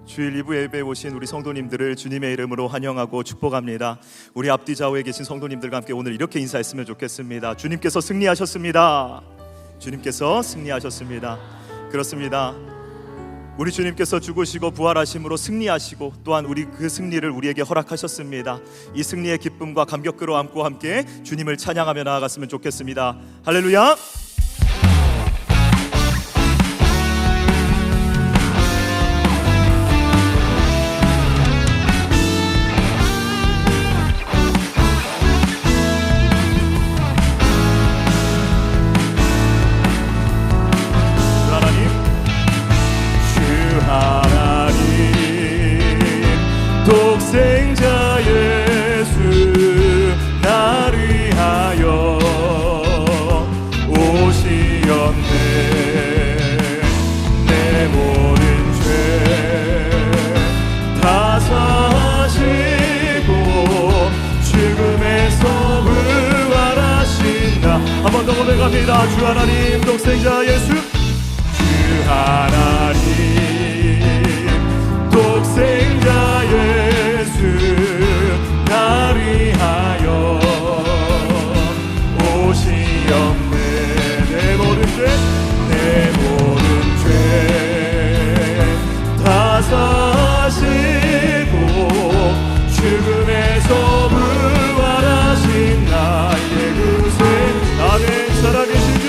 주일 2부 예배에 오신 우리 성도님들을 주님의 이름으로 환영하고 축복합니다. 우리 앞뒤 좌우에 계신 성도님들과 함께 오늘 이렇게 인사했으면 좋겠습니다. 주님께서 승리하셨습니다. 주님께서 승리하셨습니다. 그렇습니다. 우리 주님께서 죽으시고 부활하심으로 승리하시고 또한 우리 그 승리를 우리에게 허락하셨습니다. 이 승리의 기쁨과 감격 끌어안고 함께 주님을 찬양하며 나아갔으면 좋겠습니다. 할렐루야! 독생자 예수 나를 위하여 오시었네. 내 모든 죄 다 사하시고 죽음에서 부활하신다. 한 번 더 고백합니다. 주 하나님 독생자 예수, 주 하나님 독생자 예수 나를 위하여 오시었네. 내 모든 죄 다 사하시고 죽음에서 부활하신 나의 구세. 아멘. 살아계신 주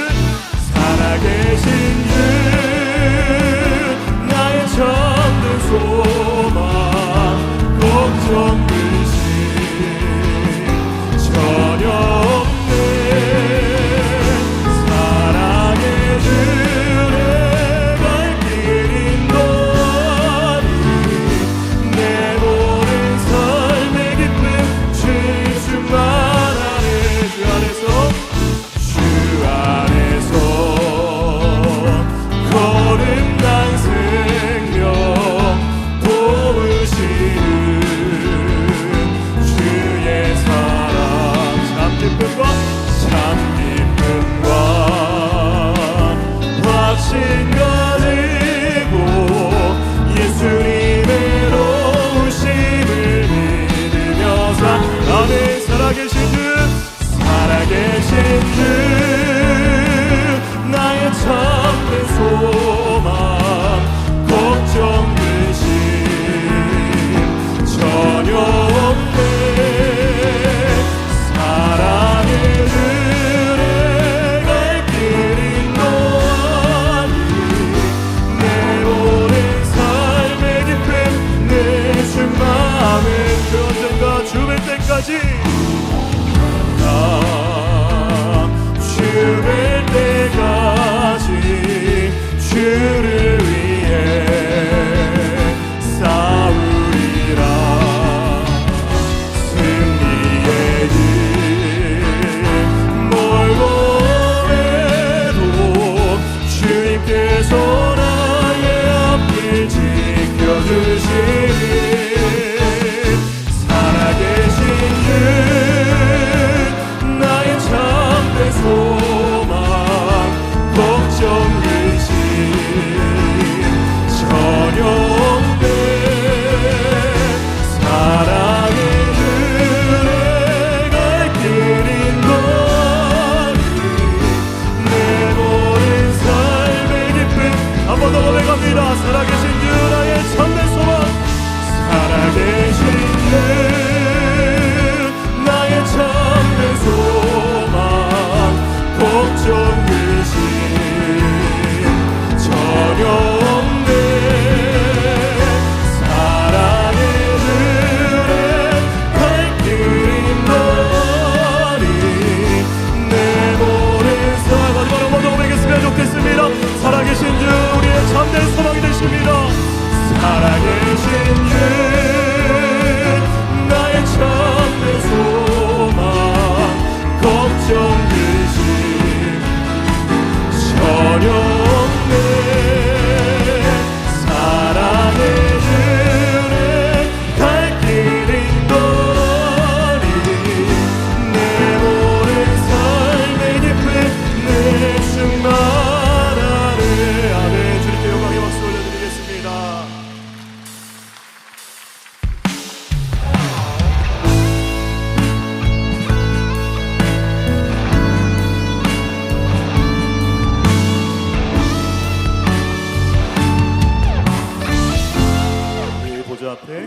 앞에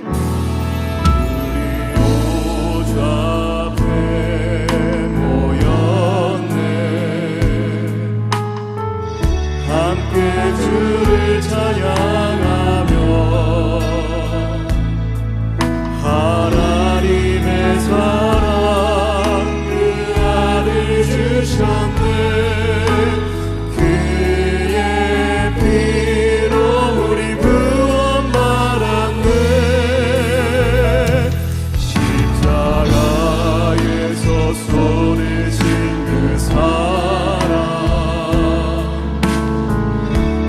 모였네. 함께 주를 찬양하며 하나님의 사랑 그 아들 주셨네. 그의 피로 우리 구원받았네. 십자가에서 쏟으신 그 사랑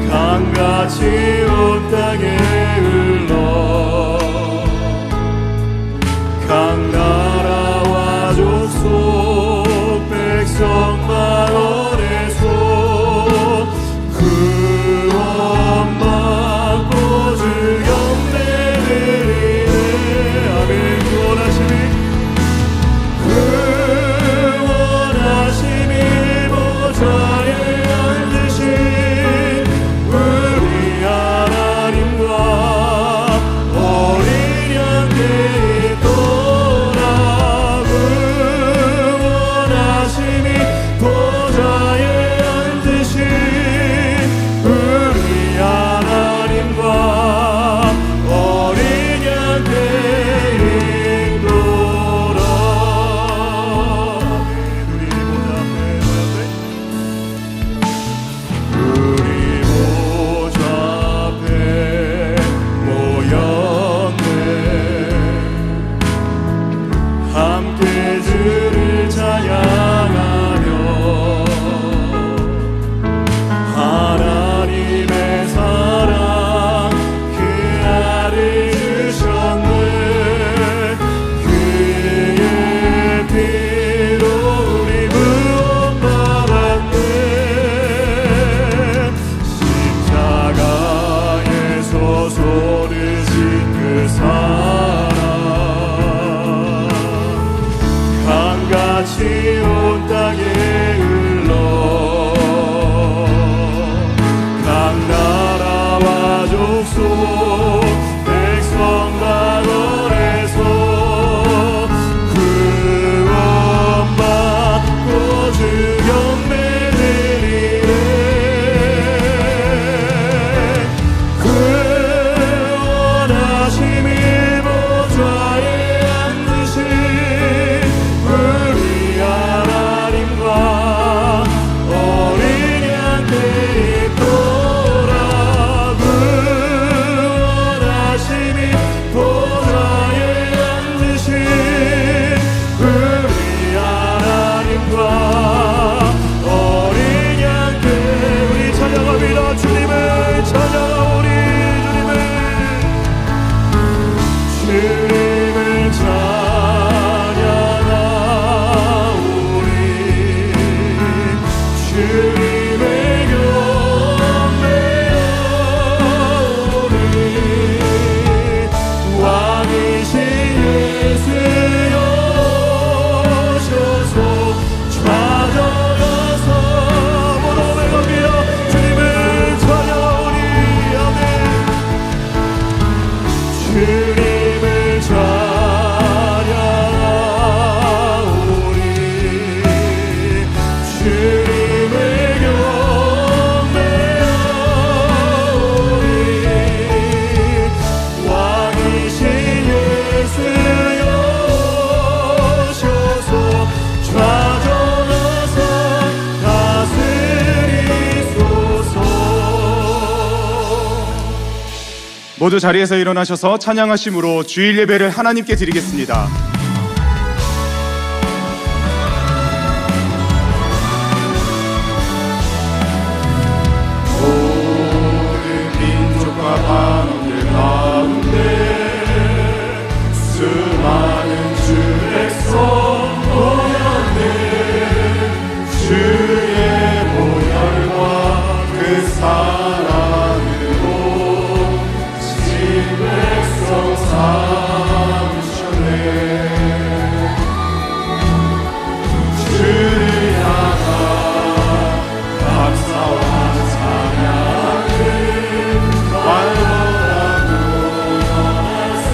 강같이 온 땅에 흘러 각 나라와 족속 백성 만원에서 구원받고 주 영내드리네. 아멘. 구원하심이 보좌에 앉으신 우리 하나님과 어린 양께 있도다. 구원하심이 보좌에 앉으신 우리 하나님과 어린 양께 있도다. 우리 보좌 앞에 모였네. 함께 주를 찬양하며 하나님의 사랑 그 아들 주셨네. 그의 피로 우리 구원받았네. 십자가에서 쏟으신 그 사랑 강같이 온 땅에 흘러 각 나라와 족속 백성 만원에서 구원받고 주 영내드리네. 구원하심이 보좌에 앉으신 우리 하나님과 어린 양께 있도다. 구원하심이 보좌에 앉으신 우리 하나님과 어린 양께 우리 찬양합니다. 주님을 찬양하오니 주님을 찬양하오니 주님의 경배하오니 왕이신 예수여 오셔서 좌정하사 모두 고백합니다. 주님을 찬양하오니 아멘. 주님을 찬양하오니 주님의 경배하오니 왕이신 예수여 오셔서 좌정하사 다스리소서. 모두 자리에서 일어나셔서 찬양하심으로 주일 예배를 하나님께 드리겠습니다. 모든 민족과 반원들 가운데 수많은 주 백성 모였네. 주의 보혈과 그 사랑으로 진 백성 삼으셨네. 주를 향한 감사와 찬양을 말보다 무언할 수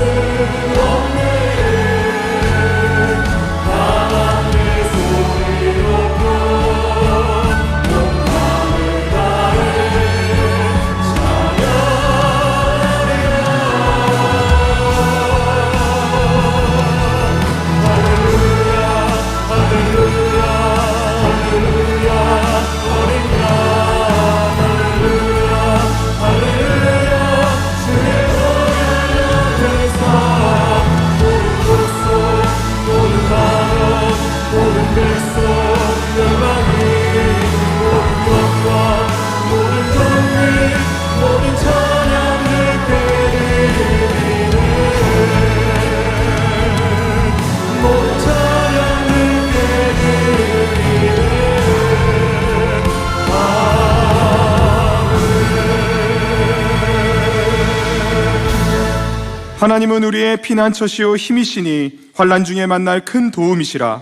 하나님은 우리의 피난처시오 힘이시니 환난 중에 만날 큰 도움이시라.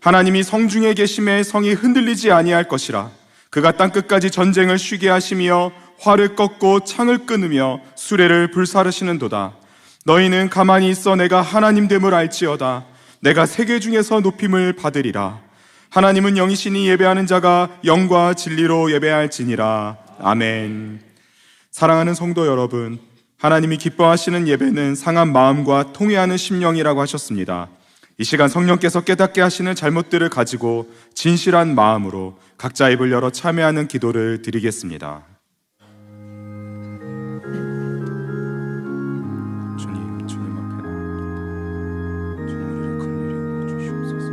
하나님이 성중에 계심에 성이 흔들리지 아니할 것이라. 그가 땅끝까지 전쟁을 쉬게 하시며 활을 꺾고 창을 끊으며 수레를 불사르시는도다. 너희는 가만히 있어 내가 하나님 됨을 알지어다. 내가 세계 중에서 높임을 받으리라. 하나님은 영이시니 예배하는 자가 영과 진리로 예배할지니라. 아멘. 사랑하는 성도 여러분, 하나님이 기뻐하시는 예배는 상한 마음과 통회하는 심령이라고 하셨습니다. 이 시간 성령께서 깨닫게 하시는 잘못들을 가지고 진실한 마음으로 각자 입을 열어 참여하는 기도를 드리겠습니다. 주님 앞에 나옵니다. 주님 우리를 긍휼히 여겨 주시옵소서.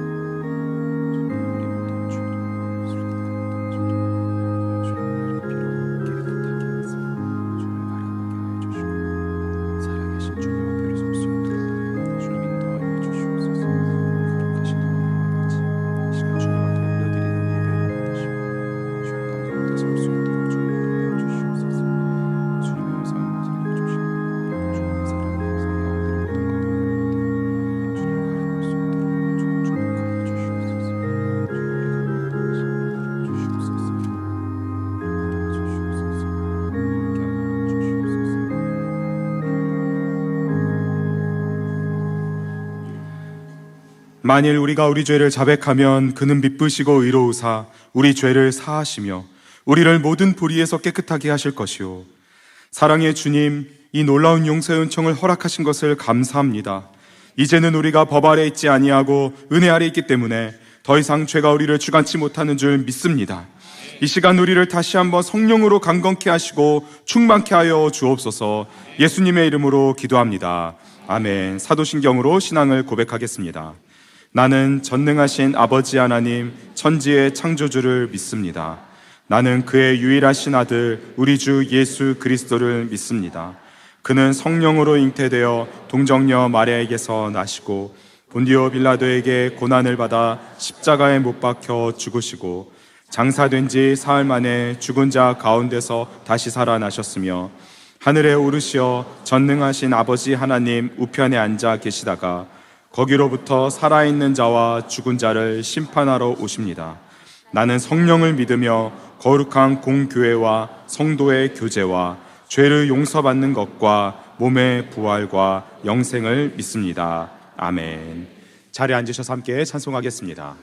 만일 우리가 우리 죄를 자백하면 그는 미쁘시고 의로우사 우리 죄를 사하시며 우리를 모든 불의에서 깨끗하게 하실 것이요. 사랑의 주님, 이 놀라운 용서의 은총을 허락하신 것을 감사합니다. 이제는 우리가 법 아래 있지 아니하고 은혜 아래 있기 때문에 더 이상 죄가 우리를 주관치 못하는 줄 믿습니다. 이 시간 우리를 다시 한번 성령으로 강건케 하시고 충만케 하여 주옵소서. 예수님의 이름으로 기도합니다. 아멘. 사도신경으로 신앙을 고백하겠습니다. 나는 전능하신 아버지 하나님 천지의 창조주를 믿습니다. 나는 그의 유일하신 아들 우리 주 예수 그리스도를 믿습니다. 그는 성령으로 잉태되어 동정녀 마리아에게서 나시고 본디오 빌라도에게 고난을 받아 십자가에 못 박혀 죽으시고 장사된 지 사흘 만에 죽은 자 가운데서 다시 살아나셨으며 하늘에 오르시어 전능하신 아버지 하나님 우편에 앉아 계시다가 거기로부터 살아있는 자와 죽은 자를 심판하러 오십니다. 나는 성령을 믿으며 거룩한 공교회와 성도의 교제와 죄를 용서받는 것과 몸의 부활과 영생을 믿습니다. 아멘. 자리에 앉으셔서 함께 찬송하겠습니다.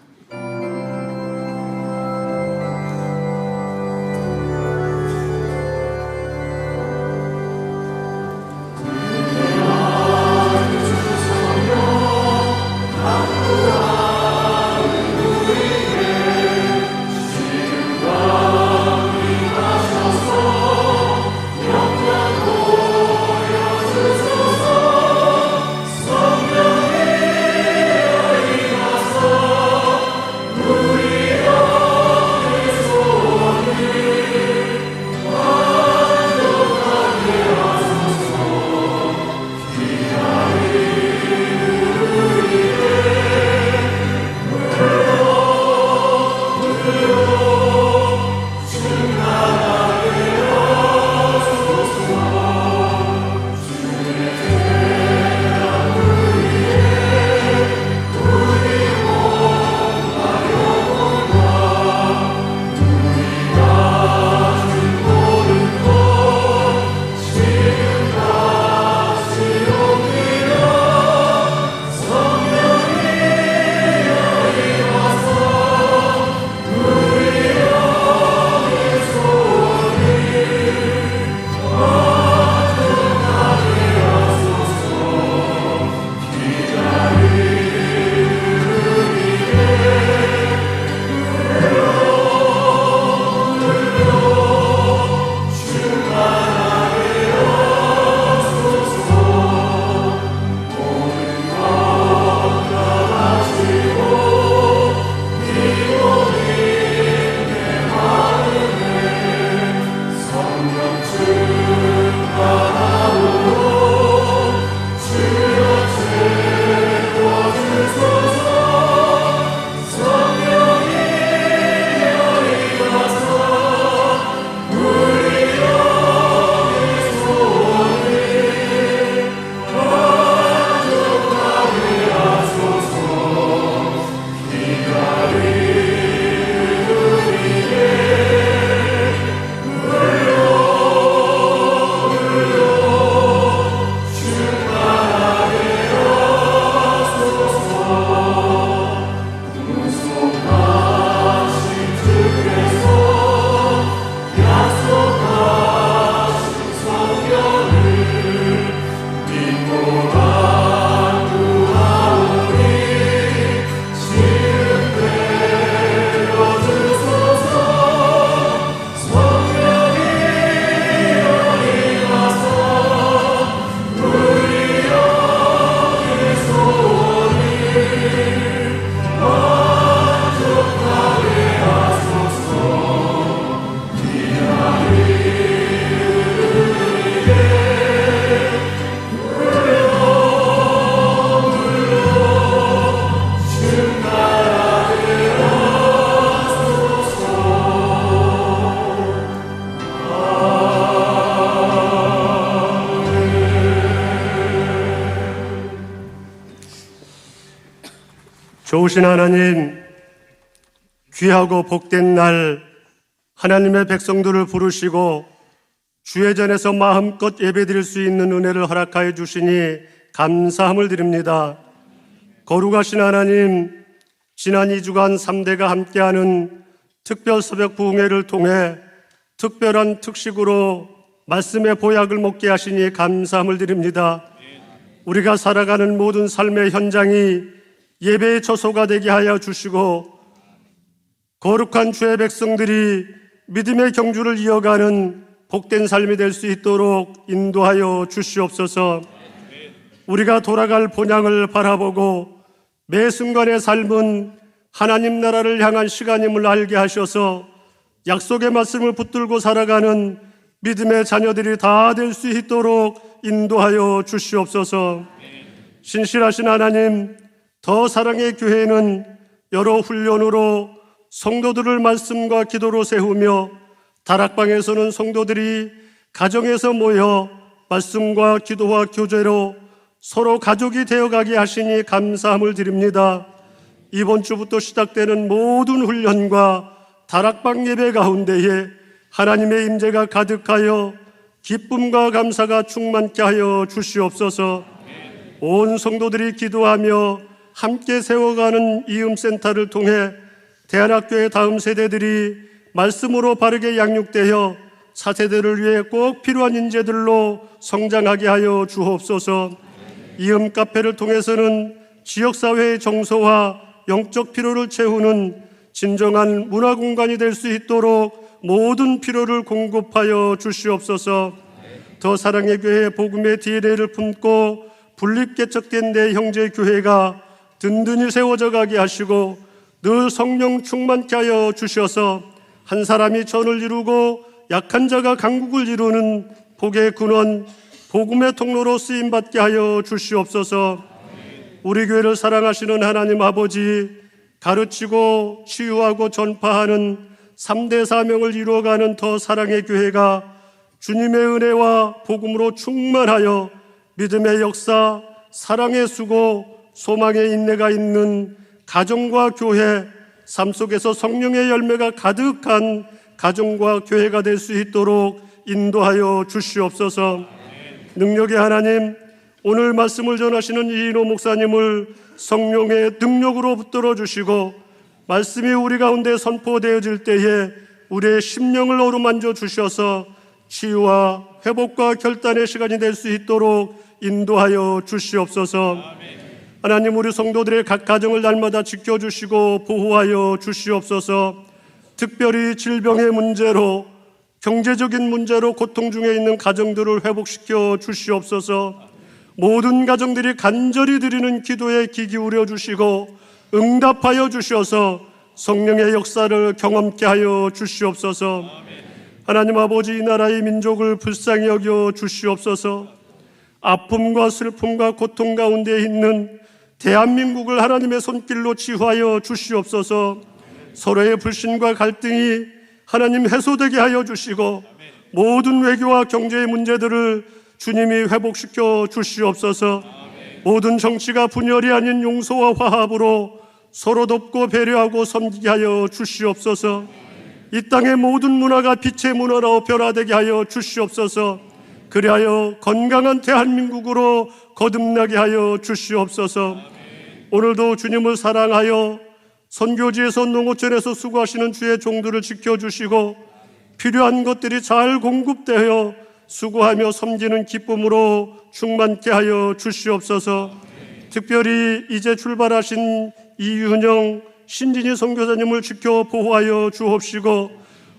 좋으신 하나님, 귀하고 복된 날 하나님의 백성들을 부르시고 주의 전에서 마음껏 예배드릴 수 있는 은혜를 허락하여 주시니 감사함을 드립니다. 거룩하신 하나님, 지난 2주간 3대가 함께하는 특별 새벽 부흥회를 통해 특별한 특식으로 말씀의 보약을 먹게 하시니 감사함을 드립니다. 우리가 살아가는 모든 삶의 현장이 예배의 처소가 되게 하여 주시고 거룩한 주의 백성들이 믿음의 경주를 이어가는 복된 삶이 될 수 있도록 인도하여 주시옵소서. 우리가 돌아갈 본향을 바라보고 매 순간의 삶은 하나님 나라를 향한 시간임을 알게 하셔서 약속의 말씀을 붙들고 살아가는 믿음의 자녀들이 다 될 수 있도록 인도하여 주시옵소서. 신실하신 하나님, 더 사랑의 교회는 여러 훈련으로 성도들을 말씀과 기도로 세우며 다락방에서는 성도들이 가정에서 모여 말씀과 기도와 교제로 서로 가족이 되어가게 하시니 감사함을 드립니다. 이번 주부터 시작되는 모든 훈련과 다락방 예배 가운데에 하나님의 임재가 가득하여 기쁨과 감사가 충만케 하여 주시옵소서. 온 성도들이 기도하며 함께 세워가는 이음센터를 통해 대안학교의 다음 세대들이 말씀으로 바르게 양육되어 차세대를 위해 꼭 필요한 인재들로 성장하게 하여 주옵소서. 이음 카페를 통해서는 지역사회의 정서와 영적 필요를 채우는 진정한 문화공간이 될 수 있도록 모든 필요를 공급하여 주시옵소서. 더 사랑의 교회 복음의 DNA를 품고 분립개척된 내 형제 교회가 든든히 세워져 가게 하시고 늘 성령 충만케 하여 주셔서 한 사람이 전을 이루고 약한 자가 강국을 이루는 복의 근원, 복음의 통로로 쓰임받게 하여 주시옵소서. 우리 교회를 사랑하시는 하나님 아버지, 가르치고 치유하고 전파하는 3대 사명을 이루어가는 더 사랑의 교회가 주님의 은혜와 복음으로 충만하여 믿음의 역사, 사랑의 수고, 소망의 인내가 있는 가정과 교회, 삶 속에서 성령의 열매가 가득한 가정과 교회가 될 수 있도록 인도하여 주시옵소서. 능력의 하나님, 오늘 말씀을 전하시는 이인호 목사님을 성령의 능력으로 붙들어 주시고 말씀이 우리 가운데 선포되어질 때에 우리의 심령을 어루만져 주셔서 치유와 회복과 결단의 시간이 될 수 있도록 인도하여 주시옵소서. 하나님, 우리 성도들의 각 가정을 날마다 지켜주시고 보호하여 주시옵소서. 특별히 질병의 문제로, 경제적인 문제로 고통 중에 있는 가정들을 회복시켜 주시옵소서. 모든 가정들이 간절히 드리는 기도에 귀 기울여 주시고 응답하여 주셔서 성령의 역사를 경험케 하여 주시옵소서. 하나님 아버지, 이 나라의 민족을 불쌍히 여겨 주시옵소서. 아픔과 슬픔과 고통 가운데 있는 대한민국을 하나님의 손길로 치유하여 주시옵소서. 서로의 불신과 갈등이 하나님 해소되게 하여 주시고 모든 외교와 경제의 문제들을 주님이 회복시켜 주시옵소서. 모든 정치가 분열이 아닌 용서와 화합으로 서로 돕고 배려하고 섬기게 하여 주시옵소서. 이 땅의 모든 문화가 빛의 문화로 변화되게 하여 주시옵소서. 그리하여 건강한 대한민국으로 거듭나게 하여 주시옵소서. 오늘도 주님을 사랑하여 선교지에서 농어촌에서 수고하시는 주의 종들을 지켜주시고 필요한 것들이 잘 공급되어 수고하며 섬기는 기쁨으로 충만케 하여 주시옵소서. 특별히 이제 출발하신 이윤영, 신진희 선교사님을 지켜 보호하여 주옵시고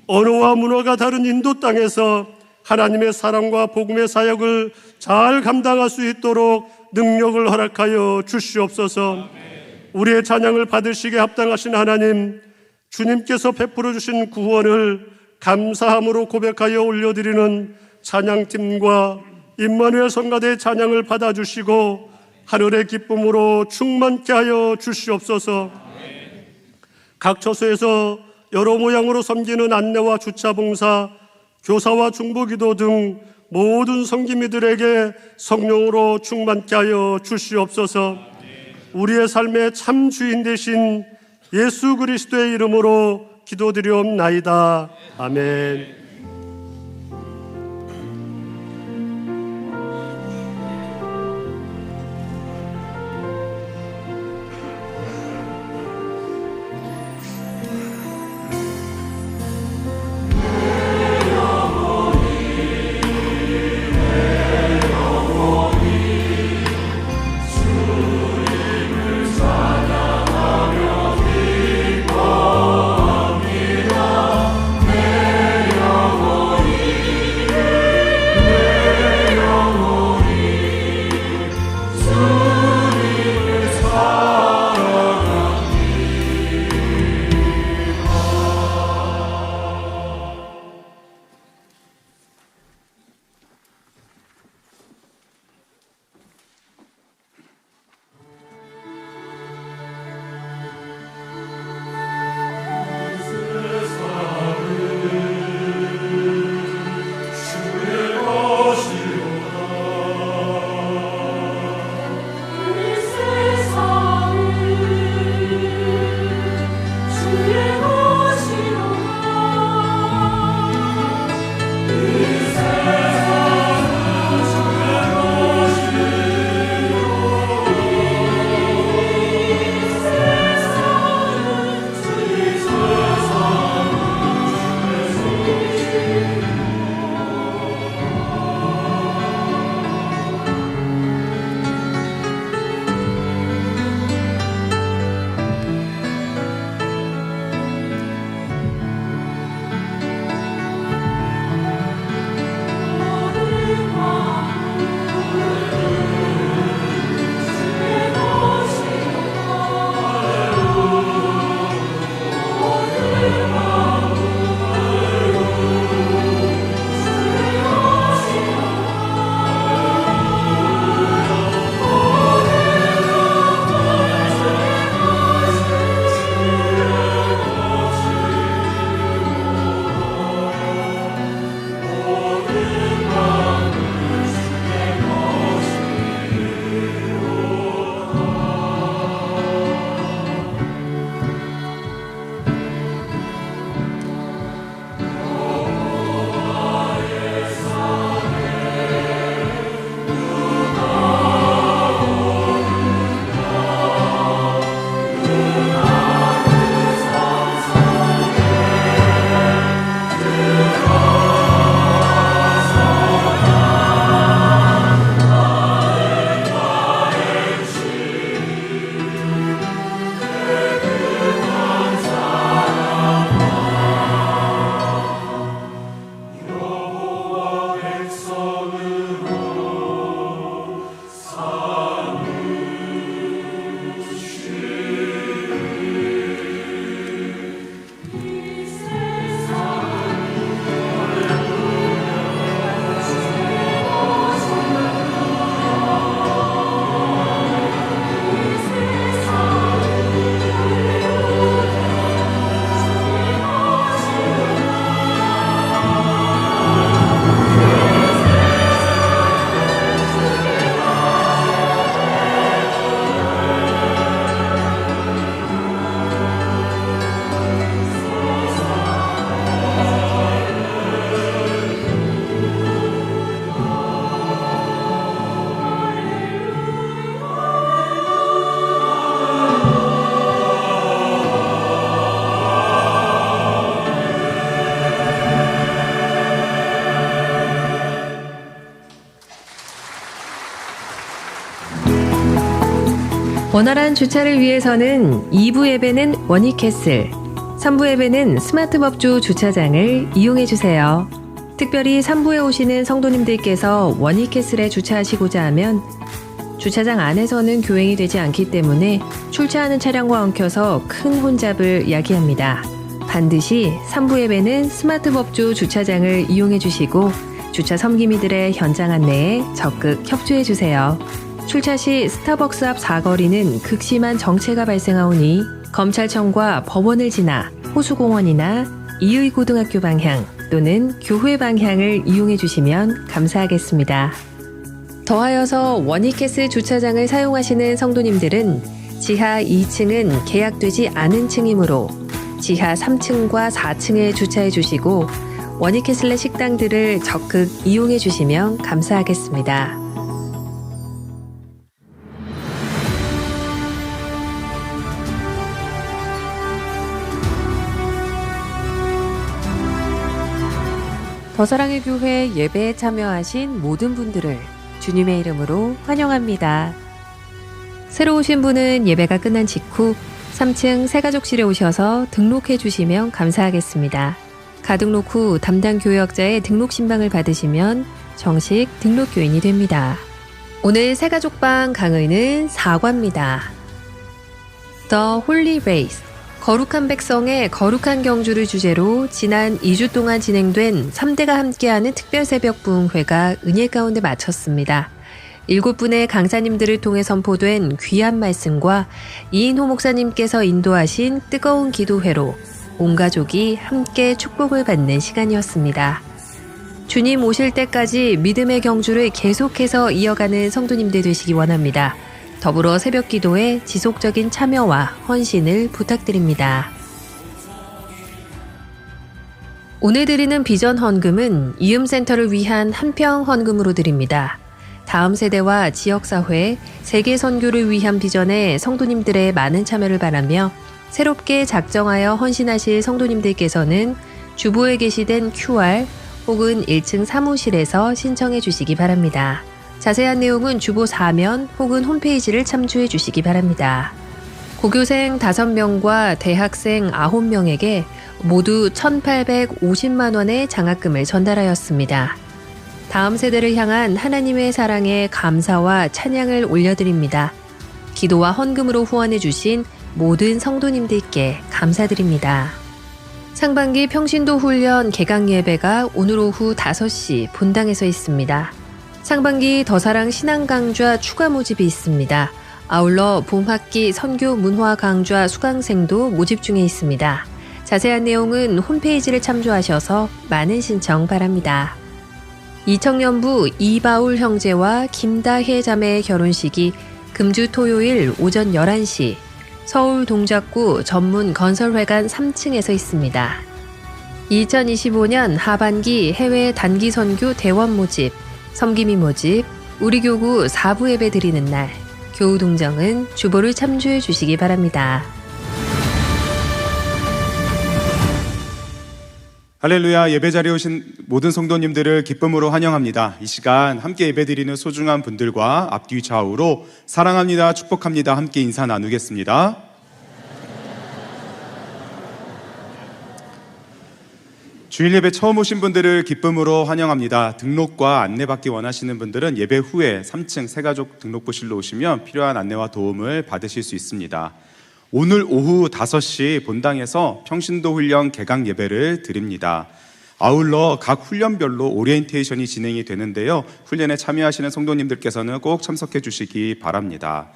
언어와 문화가 다른 인도 땅에서 하나님의 사랑과 복음의 사역을 잘 감당할 수 있도록 능력을 허락하여 주시옵소서. 우리의 찬양을 받으시기에 합당하신 하나님, 주님께서 베풀어 주신 구원을 감사함으로 고백하여 올려드리는 찬양팀과 임마누엘 성가대의 찬양을 받아주시고 하늘의 기쁨으로 충만케 하여 주시옵소서. 각 처소에서 여러 모양으로 섬기는 안내와 주차봉사, 교사와 중보기도 등 모든 섬김이들에게 성령으로 충만케 하여 주시옵소서. 우리의 삶의 참 주인 되신 예수 그리스도의 이름으로 기도드리옵나이다. 아멘. 원활한 주차를 위해서는 2부 예배는 원익캐슬, 3부 예배는 스마트 법주 주차장을 이용해 주세요. 특별히 3부에 오시는 성도님들께서 원익캐슬에 주차하시고자 하면 주차장 안에서는 교행이 되지 않기 때문에 출차하는 차량과 엉켜서 큰 혼잡을 야기합니다. 반드시 3부 예배는 스마트 법주 주차장을 이용해 주시고 주차 섬김이들의 현장 안내에 적극 협조해 주세요. 출차 시 스타벅스 앞 사거리는 극심한 정체가 발생하오니 검찰청과 법원을 지나 호수공원이나 이의고등학교 방향 또는 교회 방향을 이용해 주시면 감사하겠습니다. 더하여서 원익캐슬 주차장을 사용하시는 성도님들은 지하 2층은 계약되지 않은 층이므로 지하 3층과 4층에 주차해 주시고 원익캐슬의 식당들을 적극 이용해 주시면 감사하겠습니다. 더사랑의 교회 예배에 참여하신 모든 분들을 주님의 이름으로 환영합니다. 새로 오신 분은 예배가 끝난 직후 3층 새가족실에 오셔서 등록해 주시면 감사하겠습니다. 가등록 후 담당 교역자의 등록 신방을 받으시면 정식 등록 교인이 됩니다. 오늘 새가족방 강의는 4과입니다. The Holy Race, 거룩한 백성의 거룩한 경주를 주제로 지난 2주 동안 진행된 3대가 함께하는 특별 새벽 부흥회가 은혜 가운데 마쳤습니다. 7분의 강사님들을 통해 선포된 귀한 말씀과 이인호 목사님께서 인도하신 뜨거운 기도회로 온 가족이 함께 축복을 받는 시간이었습니다. 주님 오실 때까지 믿음의 경주를 계속해서 이어가는 성도님들 되시기 원합니다. 더불어 새벽 기도에 지속적인 참여와 헌신을 부탁드립니다. 오늘 드리는 비전 헌금은 이음센터를 위한 한평 헌금으로 드립니다. 다음 세대와 지역사회, 세계 선교를 위한 비전에 성도님들의 많은 참여를 바라며 새롭게 작정하여 헌신하실 성도님들께서는 주보에 게시된 QR 혹은 1층 사무실에서 신청해 주시기 바랍니다. 자세한 내용은 주보 4면 혹은 홈페이지를 참조해 주시기 바랍니다. 고교생 5명과 대학생 9명에게 모두 1,850만 원의 장학금을 전달하였습니다. 다음 세대를 향한 하나님의 사랑에 감사와 찬양을 올려드립니다. 기도와 헌금으로 후원해 주신 모든 성도님들께 감사드립니다. 상반기 평신도 훈련 개강 예배가 오늘 오후 5시 본당에서 있습니다. 상반기 더사랑 신앙 강좌 추가 모집이 있습니다. 아울러 봄학기 선교 문화 강좌 수강생도 모집 중에 있습니다. 자세한 내용은 홈페이지를 참조하셔서 많은 신청 바랍니다. 이청년부 이바울 형제와 김다혜 자매의 결혼식이 금주 토요일 오전 11시 서울 동작구 전문 건설회관 3층에서 있습니다. 2025년 하반기 해외 단기 선교 대원 모집, 섬김이 모집, 우리 교구 4부 예배 드리는 날, 교우 동정은 주보를 참조해 주시기 바랍니다. 할렐루야. 예배 자리에 오신 모든 성도님들을 기쁨으로 환영합니다. 이 시간 함께 예배드리는 소중한 분들과 앞뒤 좌우로 사랑합니다, 축복합니다 함께 인사 나누겠습니다. 주일 예배 처음 오신 분들을 기쁨으로 환영합니다. 등록과 안내받기 원하시는 분들은 예배 후에 3층 새가족 등록부실로 오시면 필요한 안내와 도움을 받으실 수 있습니다. 오늘 오후 5시 본당에서 평신도 훈련 개강 예배를 드립니다. 아울러 각 훈련별로 오리엔테이션이 진행이 되는데요. 훈련에 참여하시는 성도님들께서는 꼭 참석해 주시기 바랍니다.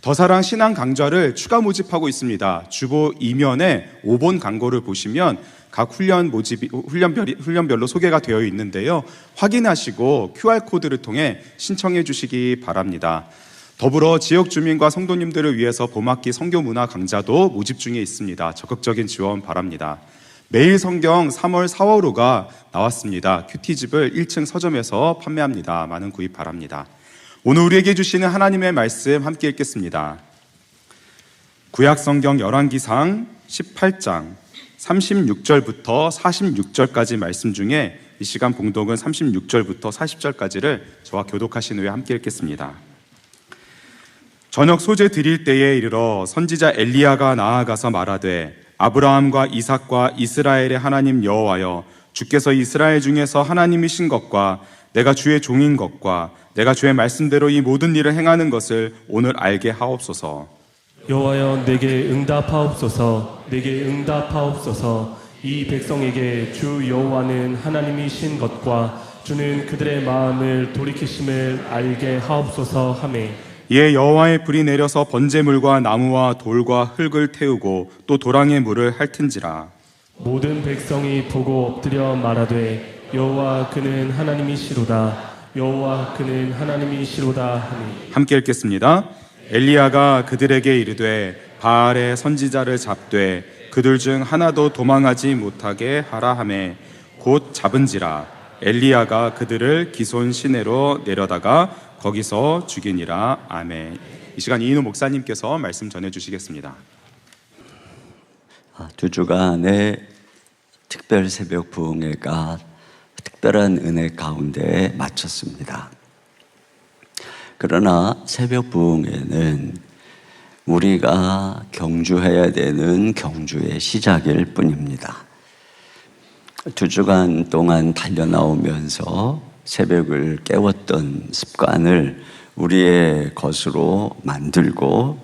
더사랑 신앙 강좌를 추가 모집하고 있습니다. 주보 2면에 5번 광고를 보시면 각 훈련별로 소개가 되어 있는데요. 확인하시고 QR코드를 통해 신청해 주시기 바랍니다. 더불어 지역 주민과 성도님들을 위해서 봄학기 선교문화 강좌도 모집 중에 있습니다. 적극적인 지원 바랍니다. 매일 성경 3월 4월호가 나왔습니다. 큐티집을 1층 서점에서 판매합니다. 많은 구입 바랍니다. 오늘 우리에게 주시는 하나님의 말씀 함께 읽겠습니다. 구약 성경 열왕기상 18장 36절부터 46절까지 말씀 중에 이 시간 봉독은 36절부터 40절까지를 저와 교독하신 후에 함께 읽겠습니다. 저녁 소재 드릴 때에 이르러 선지자 엘리야가 나아가서 말하되 아브라함과 이삭과 이스라엘의 하나님 여호와여, 주께서 이스라엘 중에서 하나님이신 것과 내가 주의 종인 것과 내가 주의 말씀대로 이 모든 일을 행하는 것을 오늘 알게 하옵소서. 여호와여, 내게 응답하옵소서. 내게 응답하옵소서. 이 백성에게 주 여호와는 하나님이신 것과 주는 그들의 마음을 돌이키심을 알게 하옵소서 하매, 이에 여호와의 불이 내려서 번제물과 나무와 돌과 흙을 태우고 또 도랑의 물을 핥은지라. 모든 백성이 보고 엎드려 말하되 여호와 그는 하나님이시로다. 여호와 그는 하나님이시로다 하니. 함께 읽겠습니다. 엘리야가 그들에게 이르되 바알의 선지자를 잡되 그들 중 하나도 도망하지 못하게 하라 하매 곧 잡은지라. 엘리야가 그들을 기손 시내로 내려다가 거기서 죽이니라. 아멘. 이 시간 이인호 목사님께서 말씀 전해주시겠습니다. 두 주간의 특별 새벽 부흥회가 특별한 은혜 가운데 마쳤습니다. 그러나 새벽 부흥회는 우리가 경주해야 되는 경주의 시작일 뿐입니다. 두 주간 동안 달려나오면서 새벽을 깨웠던 습관을 우리의 것으로 만들고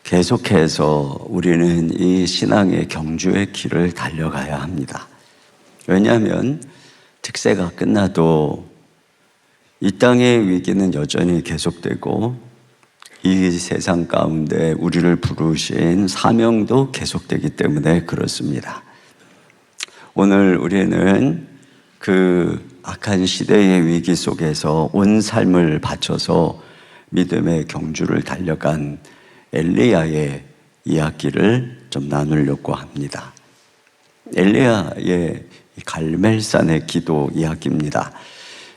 계속해서 우리는 이 신앙의 경주의 길을 달려가야 합니다. 왜냐하면 특세가 끝나도 이 땅의 위기는 여전히 계속되고 이 세상 가운데 우리를 부르신 사명도 계속되기 때문에 그렇습니다. 오늘 우리는 그 악한 시대의 위기 속에서 온 삶을 바쳐서 믿음의 경주를 달려간 엘리야의 이야기를 좀 나누려고 합니다. 엘리야의 갈멜산의 기도 이야기입니다.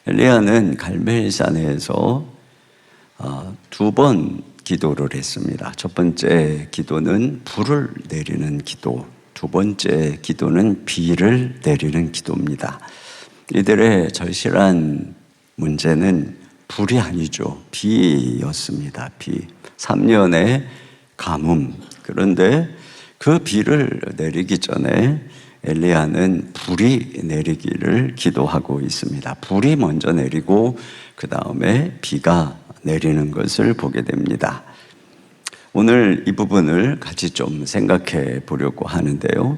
엘리야는 갈멜산에서 두 번 기도를 했습니다. 첫 번째 기도는 불을 내리는 기도, 두 번째 기도는 비를 내리는 기도입니다. 이들의 절실한 문제는 불이 아니죠. 비였습니다. 비. 3년의 가뭄. 그런데 그 비를 내리기 전에 엘리야는 불이 내리기를 기도하고 있습니다. 불이 먼저 내리고 그 다음에 비가 내리는 것을 보게 됩니다. 오늘 이 부분을 같이 좀 생각해 보려고 하는데요.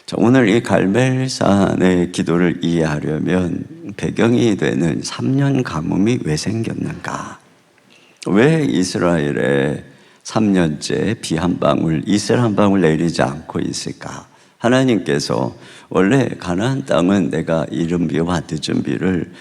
자, 오늘 이 갈멜산의 기도를 이해하려면 배경이 되는 3년 가뭄이 왜 생겼는가? 왜 이스라엘에 3년째 비 한 방울, 이슬 한 방울 내리지 않고 있을까? 하나님께서 원래 가나안 땅은 내가 이른 비와 늦은 비를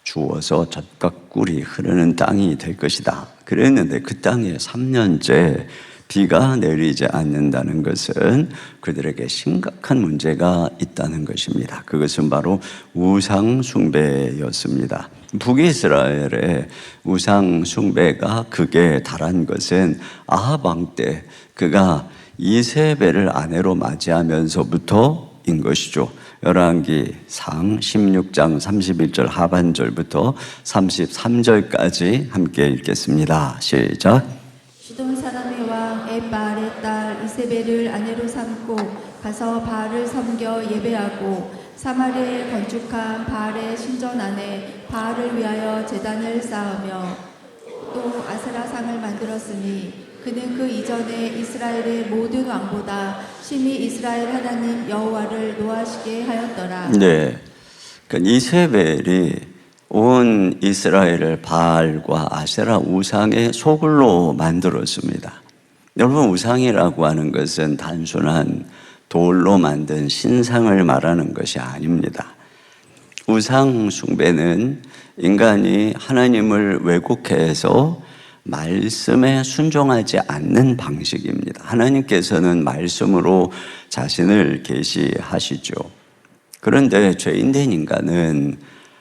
주어서 젖과 꿀이 흐르는 땅이 될 것이다 그랬는데 그 땅에 3년째 비가 내리지 않는다는 것은 그들에게 심각한 문제가 있다는 것입니다. 그것은 바로 우상 숭배였습니다. 북이스라엘의 우상 숭배가 극에 달한 것은 아합 왕 때 그가 이세벨을 아내로 맞이하면서부터인 것이죠. 열왕기상 16장 31절 하반절부터 33절까지 함께 읽겠습니다. 시작. 시돈 사람의 왕 엣바알의 딸 이세벨을 아내로 삼고 가서 바알을 섬겨 예배하고 사마리아에 건축한 바알의 신전 안에 바알을 위하여 제단을 쌓으며 또 아세라상을 만들었으니 그는 그 이전에 이스라엘의 모든 왕보다 심히 이스라엘 하나님 여호와를 노하시게 하였더라. 네, 그러니까 이세벨이 온 이스라엘을 바알과 아세라 우상의 소굴로 만들었습니다. 여러분, 우상이라고 하는 것은 단순한 돌로 만든 신상을 말하는 것이 아닙니다. 우상 숭배는 인간이 하나님을 왜곡해서 말씀에 순종하지 않는 방식입니다. 하나님께서는 말씀으로 자신을 계시하시죠. 그런데 죄인된 인간은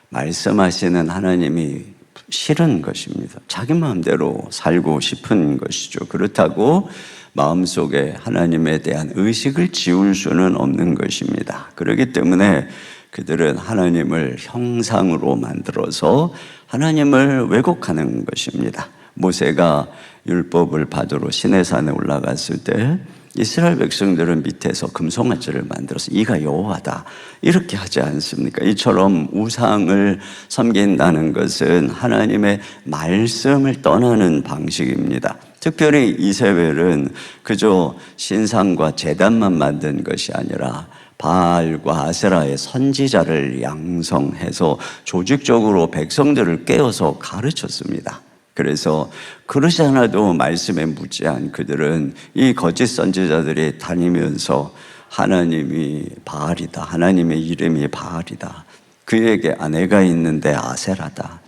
말씀하시는 하나님이 싫은 것입니다. 자기 마음대로 살고 싶은 것이죠. 그렇다고 마음속에 하나님에 대한 의식을 지울 수는 없는 것입니다. 그렇기 때문에 그들은 하나님을 형상으로 만들어서 하나님을 왜곡하는 것입니다. 모세가 율법을 받으러 시내산에 올라갔을 때 이스라엘 백성들은 밑에서 금송아지를 만들어서 이가 여호와다 이렇게 하지 않습니까? 이처럼 우상을 섬긴다는 것은 하나님의 말씀을 떠나는 방식입니다. 특별히 이세벨은 그저 신상과 제단만 만든 것이 아니라 바알과 아세라의 선지자를 양성해서 조직적으로 백성들을 깨워서 가르쳤습니다. 그래서 그러지 않아도 말씀에 무지한 그들은 이 거짓 선지자들이 다니면서 하나님이 바알이다, 하나님의 이름이 바알이다, 그에게 아내가 있는데 아세라다,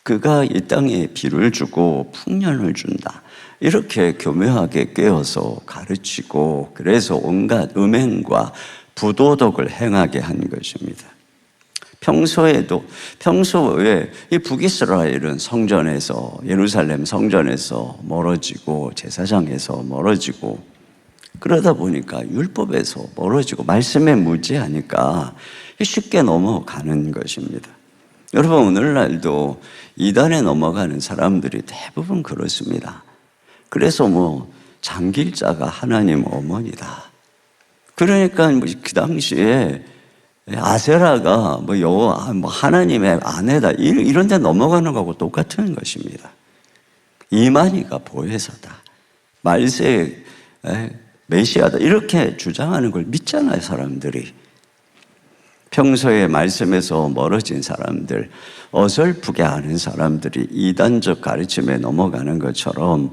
그가 이 땅에 비를 주고 풍년을 준다. 이렇게 교묘하게 꿰어서 가르치고 그래서 온갖 음행과 부도덕을 행하게 한 것입니다. 평소에 이 북이스라엘은 성전에서, 예루살렘 성전에서 멀어지고 제사장에서 멀어지고 그러다 보니까 율법에서 멀어지고 말씀에 무지하니까 쉽게 넘어가는 것입니다. 여러분, 오늘날도 이단에 넘어가는 사람들이 대부분 그렇습니다. 그래서 장길자가 하나님 어머니다. 그러니까 그 당시에 아세라가 하나님의 아내다 이런 데 넘어가는 거하고 똑같은 것입니다. 이만희가 보혜사다, 말세 메시아다 이렇게 주장하는 걸 믿잖아요, 사람들이. 평소에 말씀에서 멀어진 사람들, 어설프게 아는 사람들이 이단적 가르침에 넘어가는 것처럼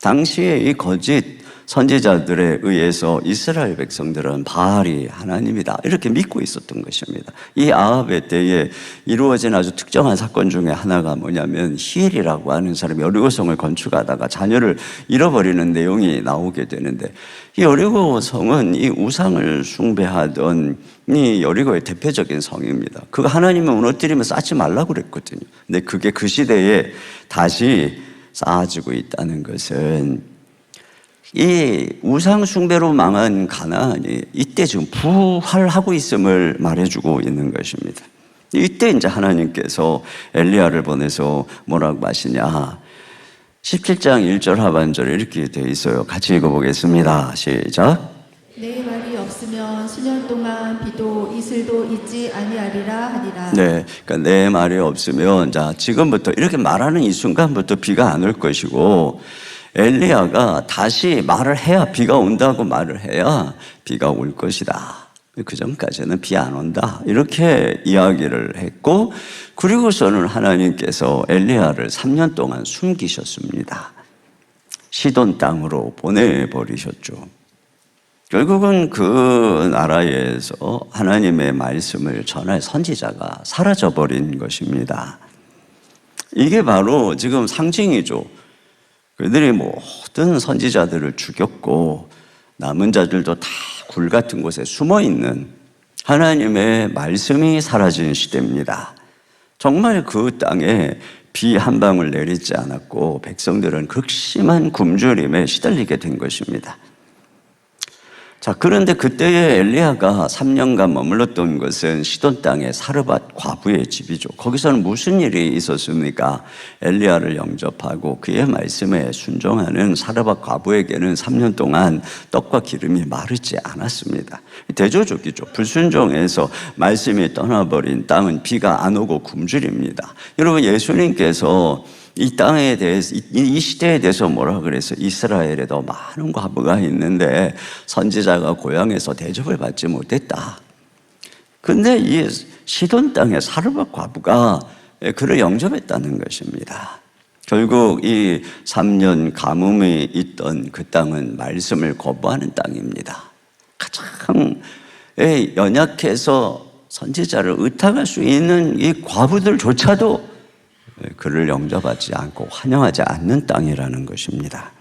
당시에 이 거짓 선지자들에 의해서 이스라엘 백성들은 바알이 하나님이다 이렇게 믿고 있었던 것입니다. 이 아합의 때에 이루어진 아주 특정한 사건 중에 하나가 뭐냐면 히엘이라고 하는 사람이 여리고성을 건축하다가 자녀를 잃어버리는 내용이 나오게 되는데, 이 여리고성은 이 우상을 숭배하던 이 여리고의 대표적인 성입니다. 그거 하나님을 무너뜨리면 쌓지 말라고 그랬거든요. 근데 그게 그 시대에 다시 쌓아지고 있다는 것은 이 우상 숭배로 망한 가나안이 이때 지금 부활하고 있음을 말해주고 있는 것입니다. 이때 이제 하나님께서 엘리야를 보내서 뭐라고 하시냐, 17장 1절 하반절에 이렇게 되어 있어요. 같이 읽어보겠습니다. 시작. 내 말이 없으면 수년 동안 비도 이슬도 있지 아니하리라 하니라. 네, 그러니까 내 말이 없으면 자 지금부터 이렇게 말하는 이 순간부터 비가 안 올 것이고, 엘리야가 다시 말을 해야 비가 온다고 말을 해야 비가 올 것이다. 그 전까지는 비 안 온다 이렇게 이야기를 했고, 그리고서는 하나님께서 엘리야를 3년 동안 숨기셨습니다. 시돈 땅으로 보내버리셨죠. 결국은 그 나라에서 하나님의 말씀을 전할 선지자가 사라져버린 것입니다. 이게 바로 지금 상징이죠. 그들이 모든 선지자들을 죽였고 남은 자들도 다 굴 같은 곳에 숨어있는 하나님의 말씀이 사라진 시대입니다. 정말 그 땅에 비 한 방울 내리지 않았고 백성들은 극심한 굶주림에 시달리게 된 것입니다. 자, 그런데 그때의 엘리야가 3년간 머물렀던 것은 시돈 땅의 사르밧 과부의 집이죠. 거기서는 무슨 일이 있었습니까? 엘리야를 영접하고 그의 말씀에 순종하는 사르밧 과부에게는 3년 동안 떡과 기름이 마르지 않았습니다. 대조적이죠. 불순종해서 말씀이 떠나버린 땅은 비가 안 오고 굶주립니다. 여러분, 예수님께서 이 땅에 대해서, 이 시대에 대해서 뭐라 그랬어요? 이스라엘에 더 많은 과부가 있는데 선지자가 고향에서 대접을 받지 못했다. 근데 이 시돈 땅의 사르밧 과부가 그를 영접했다는 것입니다. 결국 이 3년 가뭄이 있던 그 땅은 말씀을 거부하는 땅입니다. 가장 연약해서 선지자를 의탁할 수 있는 이 과부들조차도 그를 영접하지 않고 환영하지 않는 땅이라는 것입니다.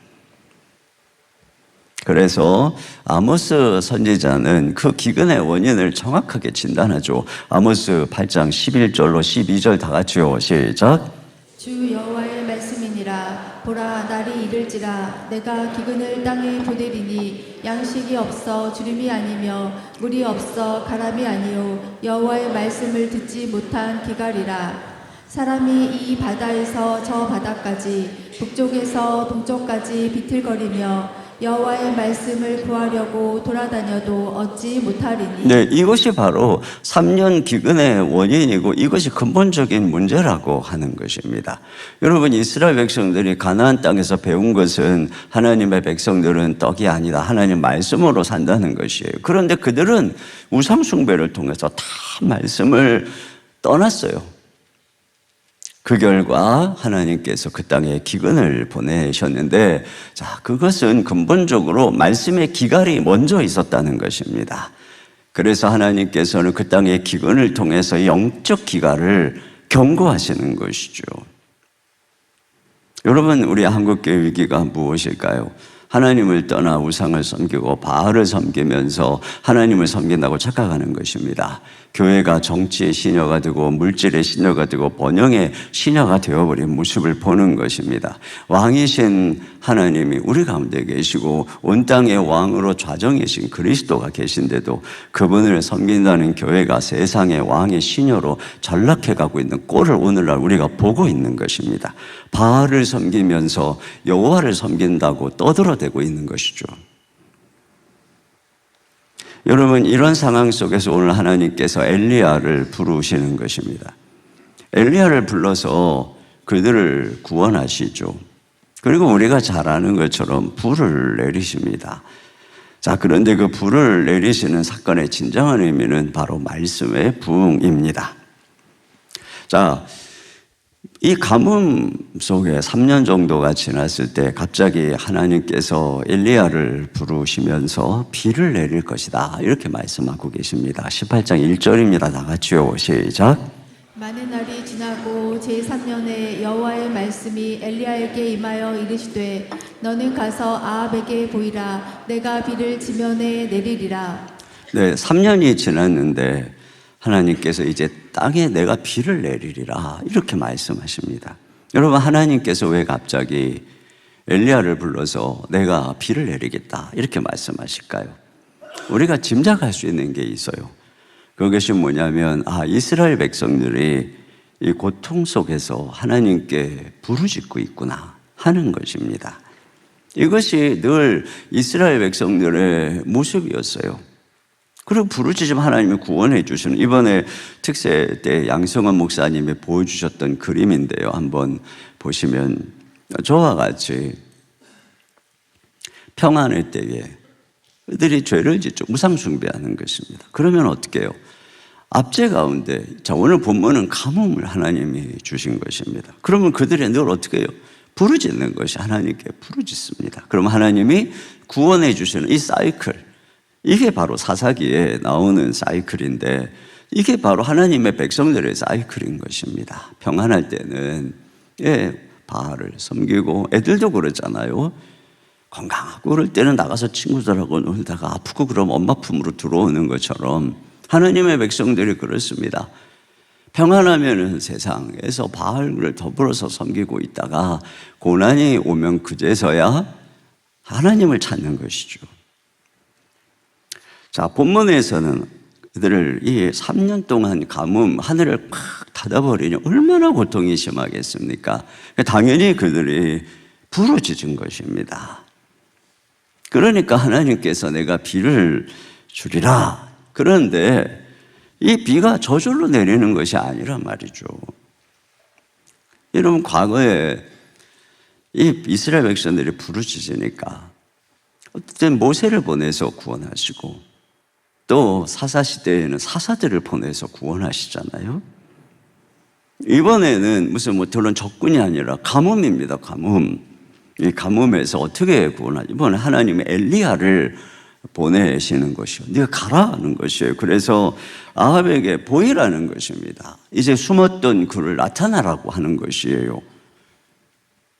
그래서 아모스 선지자는 그 기근의 원인을 정확하게 진단하죠. 아모스 8장 11절로 12절 다 같이요. 시작. 주 여호와의 말씀이니라. 보라, 날이 이를지라. 내가 기근을 땅에 보내리니 양식이 없어 주림이 아니며 물이 없어 가람이 아니요 여호와의 말씀을 듣지 못한 기갈이라. 사람이 이 바다에서 저 바다까지 북쪽에서 동쪽까지 비틀거리며 여호와의 말씀을 구하려고 돌아다녀도 얻지 못하리니. 네, 이것이 바로 3년 기근의 원인이고 이것이 근본적인 문제라고 하는 것입니다. 여러분, 이스라엘 백성들이 가나안 땅에서 배운 것은 하나님의 백성들은 떡이 아니다, 하나님 말씀으로 산다는 것이에요. 그런데 그들은 우상 숭배를 통해서 다 말씀을 떠났어요. 그 결과 하나님께서 그 땅에 기근을 보내셨는데, 자, 그것은 근본적으로 말씀의 기갈이 먼저 있었다는 것입니다. 그래서 하나님께서는 그 땅의 기근을 통해서 영적 기갈을 경고하시는 것이죠. 여러분, 우리 한국교회 위기가 무엇일까요? 하나님을 떠나 우상을 섬기고 바알을 섬기면서 하나님을 섬긴다고 착각하는 것입니다. 교회가 정치의 시녀가 되고 물질의 시녀가 되고 번영의 시녀가 되어버린 모습을 보는 것입니다. 왕이신 하나님이 우리 가운데 계시고 온 땅의 왕으로 좌정이신 그리스도가 계신데도 그분을 섬긴다는 교회가 세상의 왕의 시녀로 전락해가고 있는 꼴을 오늘날 우리가 보고 있는 것입니다. 바알을 섬기면서 여호와를 섬긴다고 떠들어대고 있는 것이죠. 여러분, 이런 상황 속에서 오늘 하나님께서 엘리야를 부르시는 것입니다. 엘리야를 불러서 그들을 구원하시죠. 그리고 우리가 잘 아는 것처럼 불을 내리십니다. 자, 그런데 그 불을 내리시는 사건의 진정한 의미는 바로 말씀의 부흥입니다. 자, 이 가뭄 속에 3년 정도가 지났을 때 갑자기 하나님께서 엘리야를 부르시면서 비를 내릴 것이다, 이렇게 말씀하고 계십니다. 18장 1절입니다. 다 같이요. 시작. 많은 날이 지나고 제3년에 여호와의 말씀이 엘리야에게 임하여 이르시되 너는 가서 아합에게 보이라. 내가 비를 지면에 내리리라. 네, 3년이 지났는데 하나님께서 이제 땅에 내가 비를 내리리라, 이렇게 말씀하십니다. 여러분, 하나님께서 왜 갑자기 엘리야를 불러서 내가 비를 내리겠다, 이렇게 말씀하실까요? 우리가 짐작할 수 있는 게 있어요. 그것이 뭐냐면, 이스라엘 백성들이 이 고통 속에서 하나님께 부르짖고 있구나 하는 것입니다. 이것이 늘 이스라엘 백성들의 모습이었어요. 그리고 부르짖으면 하나님이 구원해 주시는, 이번에 특세 때 양성원 목사님이 보여주셨던 그림인데요. 한번 보시면 저와 같이 평안할 때에 그들이 죄를 짓죠. 우상 숭배하는 것입니다. 그러면 어떻게 해요? 압제 가운데, 자, 오늘 본문은 가뭄을 하나님이 주신 것입니다. 그러면 그들이 늘 어떻게 해요? 부르짖는 것이, 하나님께 부르짖습니다. 그럼 하나님이 구원해 주시는 이 사이클, 이게 바로 사사기에 나오는 사이클인데, 이게 바로 하나님의 백성들의 사이클인 것입니다. 평안할 때는 바알을 섬기고, 애들도 그러잖아요. 건강하고 그럴 때는 나가서 친구들하고 놀다가 아프고 그러면 엄마 품으로 들어오는 것처럼 하나님의 백성들이 그렇습니다. 평안하면은 세상에서 바알을 더불어서 섬기고 있다가 고난이 오면 그제서야 하나님을 찾는 것이죠. 자, 본문에서는 그들을 이 3년 동안 가뭄, 하늘을 팍 닫아버리니 얼마나 고통이 심하겠습니까? 당연히 그들이 부르짖은 것입니다. 그러니까 하나님께서 내가 비를 주리라. 그런데 이 비가 저절로 내리는 것이 아니란 말이죠. 여러분, 과거에 이 이스라엘 백성들이 부르짖으니까 어쨌든 모세를 보내서 구원하시고, 또 사사시대에는 사사들을 보내서 구원하시잖아요. 이번에는 무슨 물론 적군이 아니라 가뭄입니다. 가뭄. 이 가뭄에서 어떻게 구원하지? 이번에 하나님의 엘리야를 보내시는 것이요, 네가 가라 하는 것이에요. 그래서 아합에게 보이라는 것입니다. 이제 숨었던 그를 나타나라고 하는 것이에요.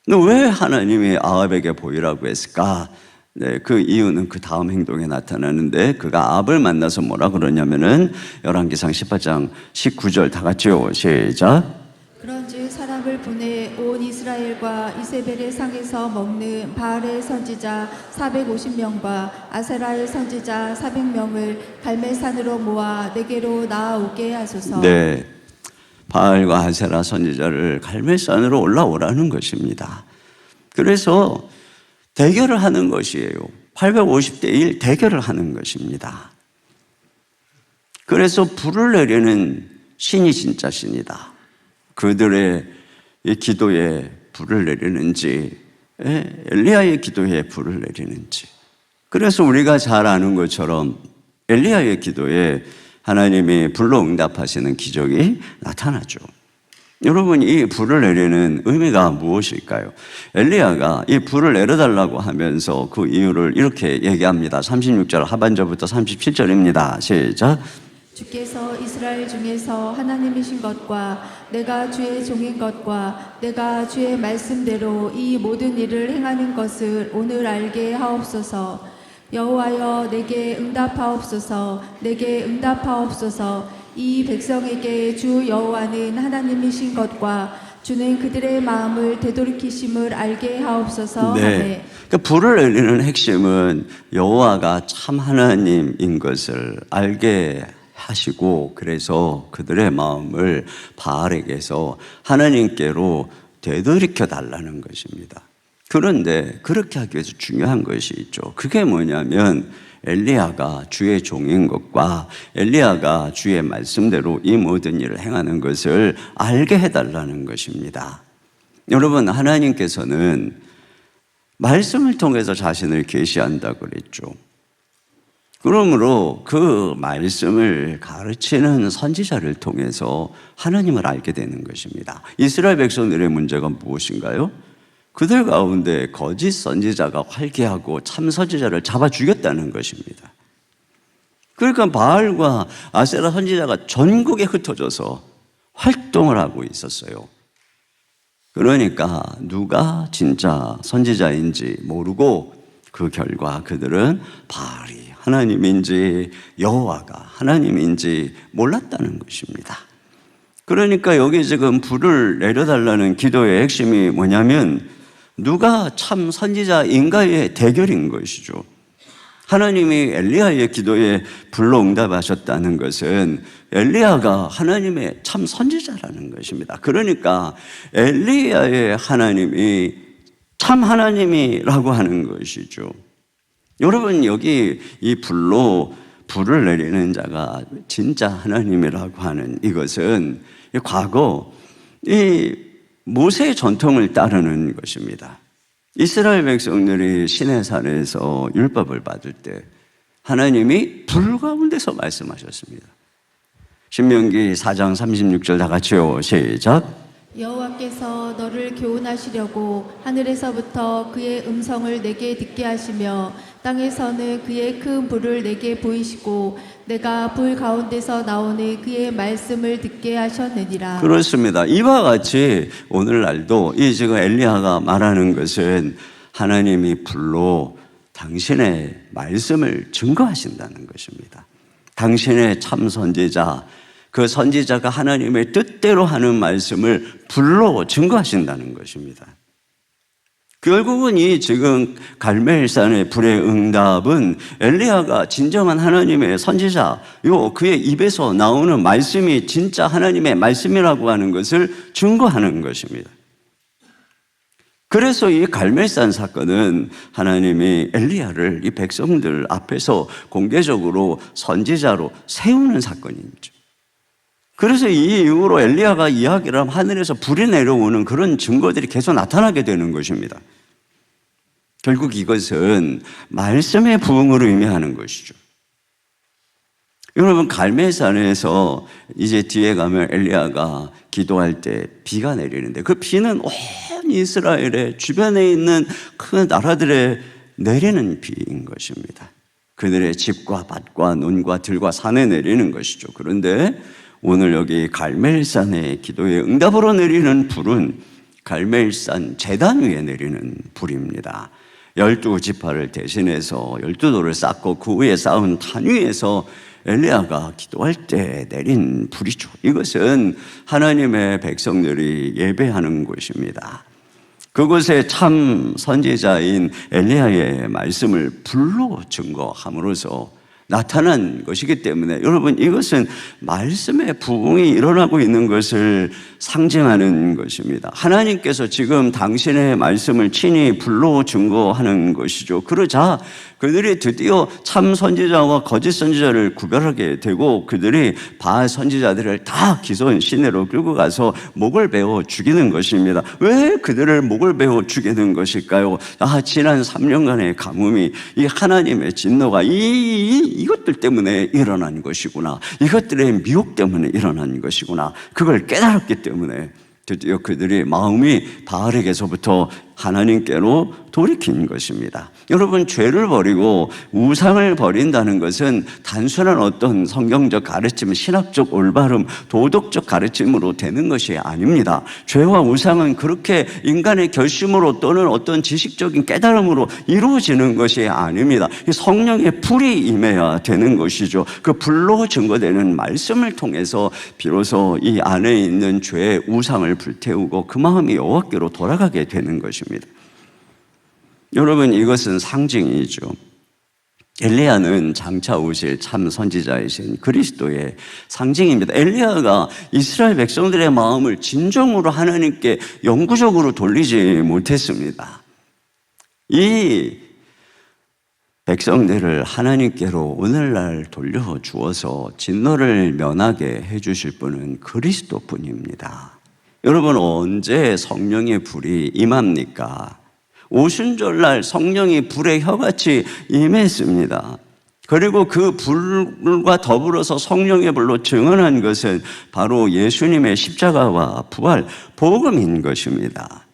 근데 왜 하나님이 아합에게 보이라고 했을까? 네, 그 이유는 그 다음 행동에 나타나는데, 그가 아합을 만나서 뭐라 그러냐면은 열왕기상 18장 19절 다 같이요. 시작. 그런즉 사람을 보내 온 이스라엘과 이세벨의 상에서 먹는 바알의 선지자 450명과 아세라의 선지자 400명을 갈멜산으로 모아 내게로 나아오게 하소서. 네, 바알과 아세라 선지자를 갈멜산으로 올라오라는 것입니다. 그래서 대결을 하는 것이에요. 850대 1 대결을 하는 것입니다. 그래서 불을 내리는 신이 진짜 신이다. 그들의 이 기도에 불을 내리는지, 엘리야의 기도에 불을 내리는지. 그래서 우리가 잘 아는 것처럼 엘리야의 기도에 하나님이 불로 응답하시는 기적이 나타나죠. 여러분, 이 불을 내리는 의미가 무엇일까요? 엘리야가 이 불을 내려달라고 하면서 그 이유를 이렇게 얘기합니다. 36절 하반절부터 37절입니다. 시작. 주께서 이스라엘 중에서 하나님이신 것과 내가 주의 종인 것과 내가 주의 말씀대로 이 모든 일을 행하는 것을 오늘 알게 하옵소서. 여호와여 내게 응답하옵소서. 내게 응답하옵소서. 이 백성에게 주 여호와는 하나님이신 것과 주는 그들의 마음을 되돌이키심을 알게 하옵소서. 아멘. 네. 그러니까 불을 내리는 핵심은 여호와가 참 하나님인 것을 알게 하시고, 그래서 그들의 마음을 바알에게서 하나님께로 되돌이켜 달라는 것입니다. 그런데 그렇게 하기 위해서 중요한 것이 있죠. 그게 뭐냐면 엘리야가 주의 종인 것과 엘리야가 주의 말씀대로 이 모든 일을 행하는 것을 알게 해달라는 것입니다. 여러분, 하나님께서는 말씀을 통해서 자신을 계시한다고 그랬죠. 그러므로 그 말씀을 가르치는 선지자를 통해서 하나님을 알게 되는 것입니다. 이스라엘 백성들의 문제가 무엇인가요? 그들 가운데 거짓 선지자가 활개하고 참 선지자를 잡아 죽였다는 것입니다. 그러니까 바알과 아세라 선지자가 전국에 흩어져서 활동을 하고 있었어요. 그러니까 누가 진짜 선지자인지 모르고 그 결과 그들은 바알이 하나님인지 여호와가 하나님인지 몰랐다는 것입니다. 그러니까 여기 지금 불을 내려달라는 기도의 핵심이 뭐냐면 누가 참 선지자인가의 대결인 것이죠. 하나님이 엘리야의 기도에 불로 응답하셨다는 것은 엘리야가 하나님의 참 선지자라는 것입니다. 그러니까 엘리야의 하나님이 참 하나님이라고 하는 것이죠. 여러분, 여기 이 불로 불을 내리는 자가 진짜 하나님이라고 하는 이것은 과거 이 모세의 전통을 따르는 것입니다. 이스라엘 백성들이 시내산에서 율법을 받을 때 하나님이 불 가운데서 말씀하셨습니다. 신명기 4장 36절 다 같이요. 시작. 여호와께서 너를 교훈하시려고 하늘에서부터 그의 음성을 내게 듣게 하시며 땅에서는 그의 큰 불을 내게 보이시고 내가 불 가운데서 나오는 그의 말씀을 듣게 하셨느니라. 그렇습니다. 이와 같이 오늘날도 이 지금 엘리야가 말하는 것은 하나님이 불로 당신의 말씀을 증거하신다는 것입니다. 당신의 참 선지자, 그 선지자가 하나님의 뜻대로 하는 말씀을 불로 증거하신다는 것입니다. 결국은 이 지금 갈멜산의 불의 응답은 엘리야가 진정한 하나님의 선지자요, 그의 입에서 나오는 말씀이 진짜 하나님의 말씀이라고 하는 것을 증거하는 것입니다. 그래서 이 갈멜산 사건은 하나님이 엘리야를 이 백성들 앞에서 공개적으로 선지자로 세우는 사건이죠. 그래서 이 이후로 엘리야가 이야기를 하면 하늘에서 불이 내려오는 그런 증거들이 계속 나타나게 되는 것입니다. 결국 이것은 말씀의 부흥을 의미하는 것이죠. 여러분, 갈멜산에서 이제 뒤에 가면 엘리야가 기도할 때 비가 내리는데 그 비는 온 이스라엘의 주변에 있는 큰 나라들에 내리는 비인 것입니다. 그들의 집과 밭과 논과 들과 산에 내리는 것이죠. 그런데 오늘 여기 갈멜산의 기도의 응답으로 내리는 불은 갈멜산 제단 위에 내리는 불입니다. 12지파를 대신해서 12돌을 쌓고 그 위에 쌓은 탄 위에서 엘리야가 기도할 때 내린 불이죠. 이것은 하나님의 백성들이 예배하는 곳입니다. 그곳에 참 선지자인 엘리야의 말씀을 불로 증거함으로써 나타난 것이기 때문에 여러분, 이것은 말씀의 부흥이 일어나고 있는 것을 상징하는 것입니다. 하나님께서 지금 당신의 말씀을 친히 불로 증거하는 것이죠. 그러자 그들이 드디어 참 선지자와 거짓 선지자를 구별하게 되고 그들이 바알 선지자들을 다 기손 시내로 끌고 가서 목을 베어 죽이는 것입니다. 왜 그들을 목을 베어 죽이는 것일까요? 지난 3년간의 가뭄이 이 하나님의 진노가 이것들 때문에 일어난 것이구나. 이것들의 미혹 때문에 일어난 것이구나. 그걸 깨달았기 때문에 드디어 그들이 마음이 바알에게서부터 하나님께로 돌이킨 것입니다. 여러분, 죄를 버리고 우상을 버린다는 것은 단순한 어떤 성경적 가르침, 신학적 올바름, 도덕적 가르침으로 되는 것이 아닙니다. 죄와 우상은 그렇게 인간의 결심으로 또는 어떤 지식적인 깨달음으로 이루어지는 것이 아닙니다. 성령의 불이 임해야 되는 것이죠. 그 불로 증거되는 말씀을 통해서 비로소 이 안에 있는 죄의 우상을 불태우고 그 마음이 여호와께로 돌아가게 되는 것입니다. 여러분, 이것은 상징이죠. 엘리야는 장차 오실 참 선지자이신 그리스도의 상징입니다. 엘리야가 이스라엘 백성들의 마음을 진정으로 하나님께 영구적으로 돌리지 못했습니다. 이 백성들을 하나님께로 오늘날 돌려주어서 진노를 면하게 해주실 분은 그리스도뿐입니다. 여러분, 언제 성령의 불이 임합니까? 오순절날 성령이 불의 혀같이 임했습니다. 그리고 그 불과 더불어서 성령의 불로 증언한 것은 바로 예수님의 십자가와 부활, 복음인 것입니다.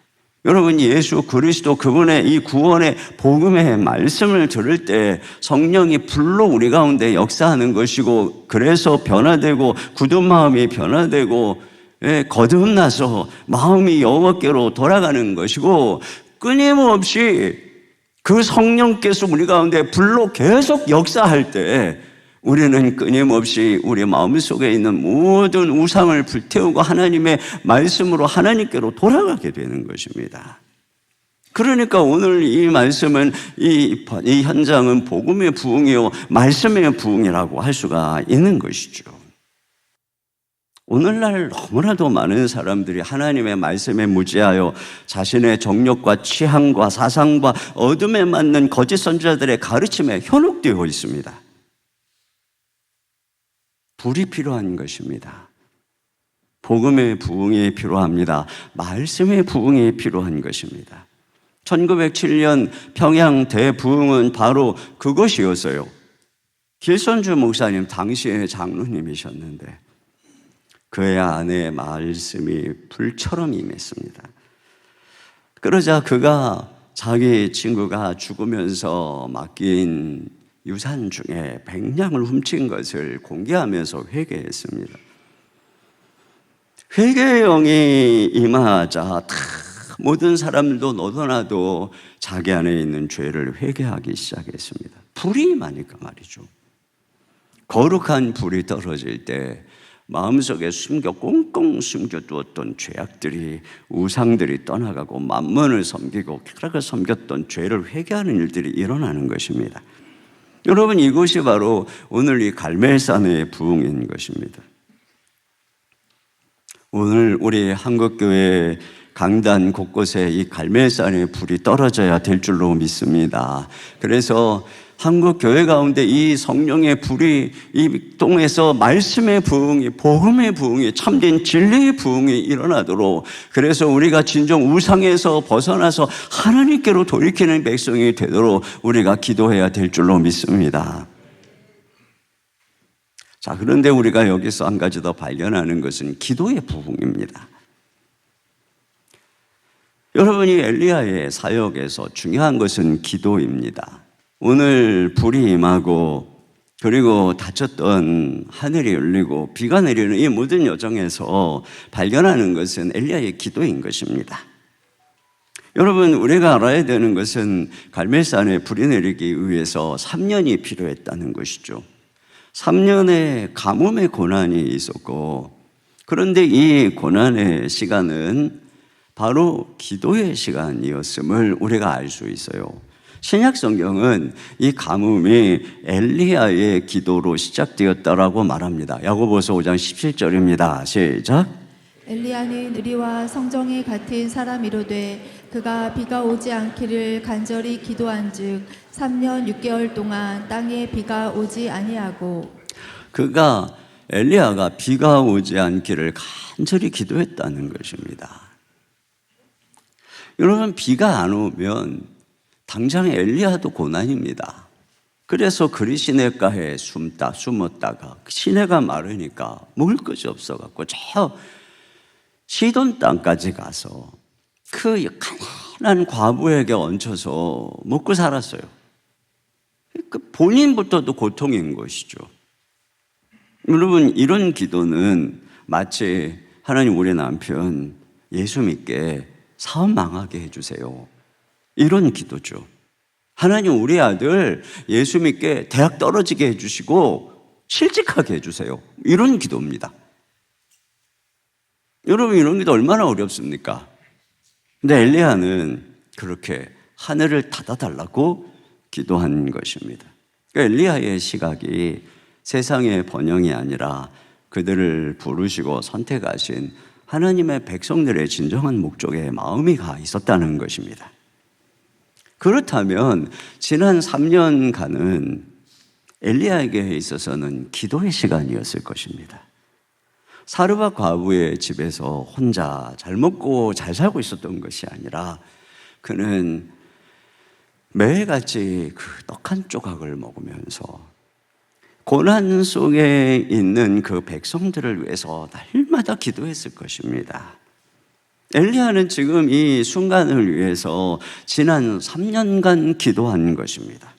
여러분, 예수 그리스도 그분의 이 구원의 복음의 말씀을 들을 때 성령이 불로 우리 가운데 역사하는 것이고, 그래서 변화되고 굳은 마음이 변화되고 거듭나서 마음이 여호와께로 돌아가는 것이고, 끊임없이 그 성령께서 우리 가운데 불로 계속 역사할 때 우리는 끊임없이 우리 마음속에 있는 모든 우상을 불태우고 하나님의 말씀으로 하나님께로 돌아가게 되는 것입니다. 그러니까 오늘 이 말씀은 이 현장은 복음의 부흥이요 말씀의 부흥이라고 할 수가 있는 것이죠. 오늘날 너무나도 많은 사람들이 하나님의 말씀에 무지하여 자신의 정욕과 취향과 사상과 어둠에 맞는 거짓 선지자들의 가르침에 현혹되어 있습니다. 불이 필요한 것입니다. 복음의 부흥이 필요합니다. 말씀의 부흥이 필요한 것입니다. 1907년 평양 대부흥은 바로 그것이었어요. 길선주 목사님 당시의 장로님이셨는데 그의 안에 말씀이 불처럼 임했습니다. 그러자 그가 자기 친구가 죽으면서 맡긴 유산 중에 100냥을 훔친 것을 공개하면서 회개했습니다. 회개의 영이 임하자 다 모든 사람들도 너도 나도 자기 안에 있는 죄를 회개하기 시작했습니다. 불이 임하니까 말이죠. 거룩한 불이 떨어질 때 마음속에 꽁꽁 숨겨두었던 죄악들이, 우상들이 떠나가고 만문을 섬기고 쾌락을 섬겼던 죄를 회개하는 일들이 일어나는 것입니다. 여러분, 이것이 바로 오늘 이 갈멜산의 부흥인 것입니다. 오늘 우리 한국교회 강단 곳곳에 이 갈멜산의 불이 떨어져야 될 줄로 믿습니다. 그래서 한국 교회 가운데 이 성령의 불이 이 땅에서 말씀의 부흥이, 복음의 부흥이, 참된 진리의 부흥이 일어나도록, 그래서 우리가 진정 우상에서 벗어나서 하나님께로 돌이키는 백성이 되도록 우리가 기도해야 될 줄로 믿습니다. 자, 그런데 우리가 여기서 한 가지 더 발견하는 것은 기도의 부흥입니다. 여러분이 엘리야의 사역에서 중요한 것은 기도입니다. 오늘 불이 임하고 그리고 닫혔던 하늘이 열리고 비가 내리는 이 모든 여정에서 발견하는 것은 엘리야의 기도인 것입니다. 여러분, 우리가 알아야 되는 것은 갈멜산에 불이 내리기 위해서 3년이 필요했다는 것이죠. 3년의 가뭄의 고난이 있었고, 그런데 이 고난의 시간은 바로 기도의 시간이었음을 우리가 알 수 있어요. 신약 성경은 이 가뭄이 엘리야의 기도로 시작되었다라고 말합니다. 야고보서 5장 17절입니다. 시작. 엘리야는 의리와 성정이 같은 사람이로되 그가 비가 오지 않기를 간절히 기도한즉 3년 6개월 동안 땅에 비가 오지 아니하고, 엘리야가 비가 오지 않기를 간절히 기도했다는 것입니다. 여러분, 비가 안 오면 당장 엘리야도 고난입니다. 그래서 그리 시냇가에 숨었다가 시내가 마르니까 먹을 것이 없어갖고 저 시돈 땅까지 가서 그 가난한 과부에게 얹혀서 먹고 살았어요. 그 본인부터도 고통인 것이죠. 여러분, 이런 기도는 마치 하나님 우리 남편 예수 믿게 사업 망하게 해주세요, 이런 기도죠. 하나님 우리 아들 예수 믿게 대학 떨어지게 해주시고 실직하게 해주세요, 이런 기도입니다. 여러분, 이런 기도 얼마나 어렵습니까? 근데 엘리야는 그렇게 하늘을 닫아달라고 기도한 것입니다. 그러니까 엘리야의 시각이 세상의 번영이 아니라 그들을 부르시고 선택하신 하나님의 백성들의 진정한 목적에 마음이 가 있었다는 것입니다. 그렇다면 지난 3년간은 엘리야에게 있어서는 기도의 시간이었을 것입니다. 사르밧 과부의 집에서 혼자 잘 먹고 잘 살고 있었던 것이 아니라 그는 매일같이 그 떡 한 조각을 먹으면서 고난 속에 있는 그 백성들을 위해서 날마다 기도했을 것입니다. 엘리야는 지금 이 순간을 위해서 지난 3년간 기도한 것입니다.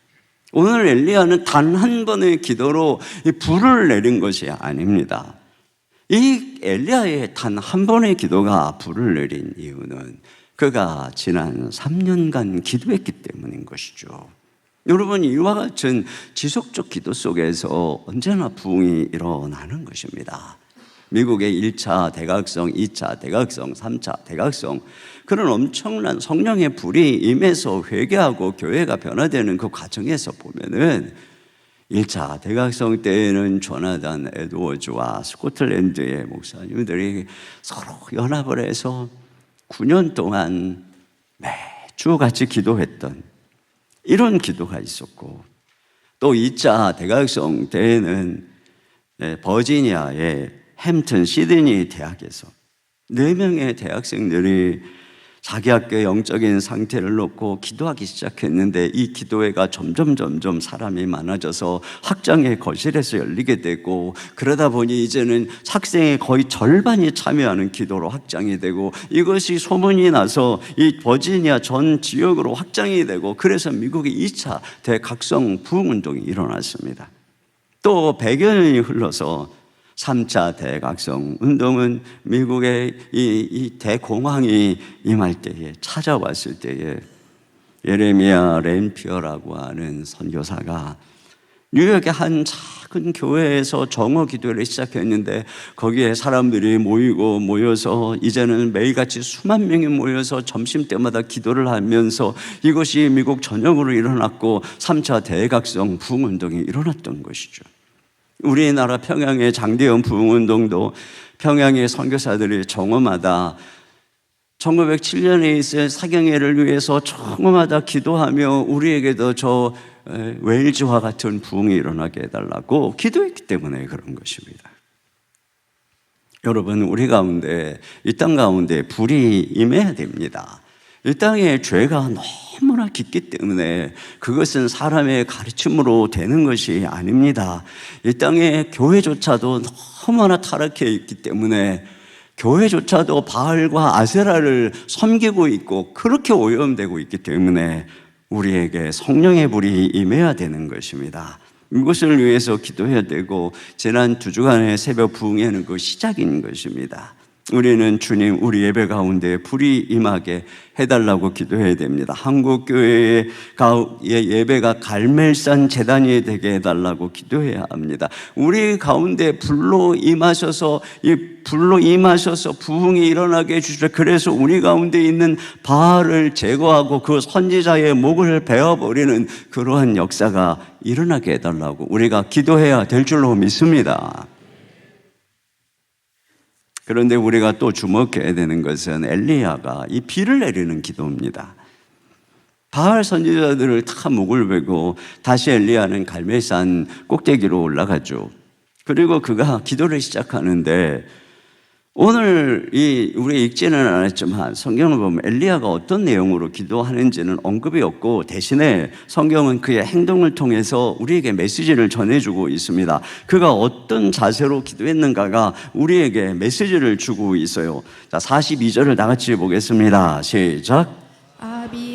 오늘 엘리야는 단 한 번의 기도로 이 불을 내린 것이 아닙니다. 이 엘리야의 단 한 번의 기도가 불을 내린 이유는 그가 지난 3년간 기도했기 때문인 것이죠. 여러분, 이와 같은 지속적 기도 속에서 언제나 부흥이 일어나는 것입니다. 미국의 1차 대각성, 2차 대각성, 3차 대각성, 그런 엄청난 성령의 불이 임해서 회개하고 교회가 변화되는 그 과정에서 보면은 1차 대각성 때에는 조나단 에드워즈와 스코틀랜드의 목사님들이 서로 연합을 해서 9년 동안 매주 같이 기도했던 이런 기도가 있었고, 또 2차 대각성 때에는 버지니아의 햄튼 시드니 대학에서 4명의 대학생들이 자기 학교의 영적인 상태를 놓고 기도하기 시작했는데 이 기도회가 점점 사람이 많아져서 학장의 거실에서 열리게 되고, 그러다 보니 이제는 학생의 거의 절반이 참여하는 기도로 확장이 되고, 이것이 소문이 나서 이 버지니아 전 지역으로 확장이 되고, 그래서 미국의 2차 대각성 부흥운동이 일어났습니다. 또 100여 년이 흘러서 3차 대각성 운동은 미국의 이 대공황이 임할 때에, 찾아왔을 때에 예레미야 램피어라고 하는 선교사가 뉴욕의 한 작은 교회에서 정오 기도를 시작했는데, 거기에 사람들이 모여서 이제는 매일같이 수만 명이 모여서 점심때마다 기도를 하면서 이것이 미국 전역으로 일어났고 3차 대각성 부흥운동이 일어났던 것이죠. 우리나라 평양의 장대현 부흥운동도 평양의 선교사들이 정오마다 1907년에 있을 사경회를 위해서 정오마다 기도하며 우리에게도 저 웨일즈와 같은 부흥이 일어나게 해달라고 기도했기 때문에 그런 것입니다. 여러분, 우리 가운데, 이 땅 가운데 불이 임해야 됩니다. 이 땅에 죄가 너무나 깊기 때문에 그것은 사람의 가르침으로 되는 것이 아닙니다. 이 땅에 교회조차도 너무나 타락해 있기 때문에 교회조차도 바알과 아세라를 섬기고 있고 그렇게 오염되고 있기 때문에 우리에게 성령의 불이 임해야 되는 것입니다. 이것을 위해서 기도해야 되고, 지난 2주간의 새벽 부흥회는 그 시작인 것입니다. 우리는 주님, 우리 예배 가운데 불이 임하게 해달라고 기도해야 됩니다. 한국교회의 예배가 갈멜산 제단이 되게 해달라고 기도해야 합니다. 우리 가운데 불로 임하셔서 부흥이 일어나게 해주시라. 그래서 우리 가운데 있는 바알을 제거하고 그 선지자의 목을 베어버리는 그러한 역사가 일어나게 해달라고 우리가 기도해야 될 줄로 믿습니다. 그런데 우리가 또 주목해야 되는 것은 엘리야가 이 비를 내리는 기도입니다. 바알 선지자들을 다 목을 베고 다시 엘리야는 갈멜산 꼭대기로 올라가죠. 그리고 그가 기도를 시작하는데, 오늘 우리 읽지는 않았지만 성경을 보면 엘리야가 어떤 내용으로 기도하는지는 언급이 없고, 대신에 성경은 그의 행동을 통해서 우리에게 메시지를 전해주고 있습니다. 그가 어떤 자세로 기도했는가가 우리에게 메시지를 주고 있어요. 자, 42절을 다 같이 보겠습니다. 시작.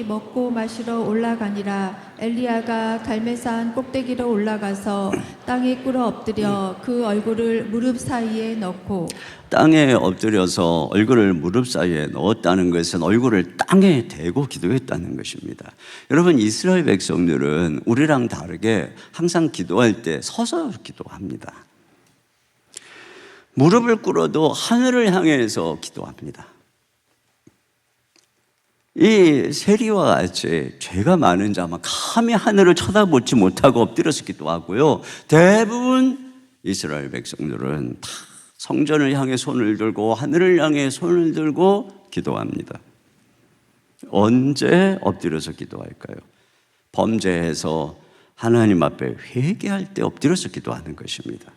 먹고 마시러 올라가니라. 엘리야가 갈멜산 꼭대기로 올라가서 땅에 꿇어 엎드려 그 얼굴을 무릎 사이에 넣고. 땅에 엎드려서 얼굴을 무릎 사이에 넣었다는 것은 얼굴을 땅에 대고 기도했다는 것입니다. 여러분, 이스라엘 백성들은 우리랑 다르게 항상 기도할 때 서서 기도합니다. 무릎을 꿇어도 하늘을 향해서 기도합니다. 이 세리와 같이 죄가 많은 자만 감히 하늘을 쳐다보지 못하고 엎드려서 기도하고요. 대부분 이스라엘 백성들은 다 성전을 향해 손을 들고 하늘을 향해 손을 들고 기도합니다. 언제 엎드려서 기도할까요? 범죄해서 하나님 앞에 회개할 때 엎드려서 기도하는 것입니다.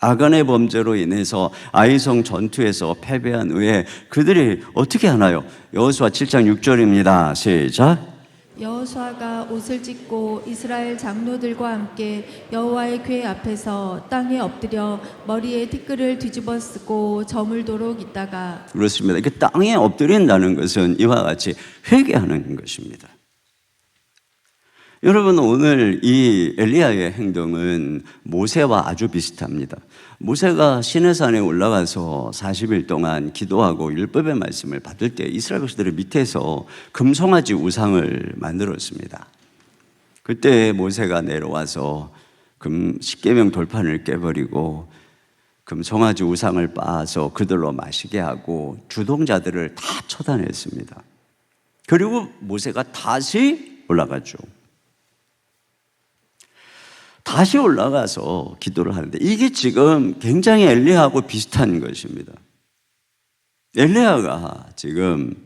아간의 범죄로 인해서 아이성 전투에서 패배한 후에 그들이 어떻게 하나요? 여호수아 7장 6절입니다. 시작. 여호수아가 옷을 찢고 이스라엘 장로들과 함께 여호와의 궤 앞에서 땅에 엎드려 머리에 티끌을 뒤집어 쓰고 저물도록 있다가. 그렇습니다. 이게 땅에 엎드린다는 것은 이와 같이 회개하는 것입니다. 여러분, 오늘 이 엘리야의 행동은 모세와 아주 비슷합니다. 모세가 시내산에 올라가서 40일 동안 기도하고 율법의 말씀을 받을 때 이스라엘 백성들의 밑에서 금송아지 우상을 만들었습니다. 그때 모세가 내려와서 십계명 돌판을 깨버리고 금송아지 우상을 빻아서 그들로 마시게 하고 주동자들을 다 처단했습니다. 그리고 모세가 다시 올라갔죠. 다시 올라가서 기도를 하는데 이게 지금 굉장히 엘리야하고 비슷한 것입니다. 엘리야가 지금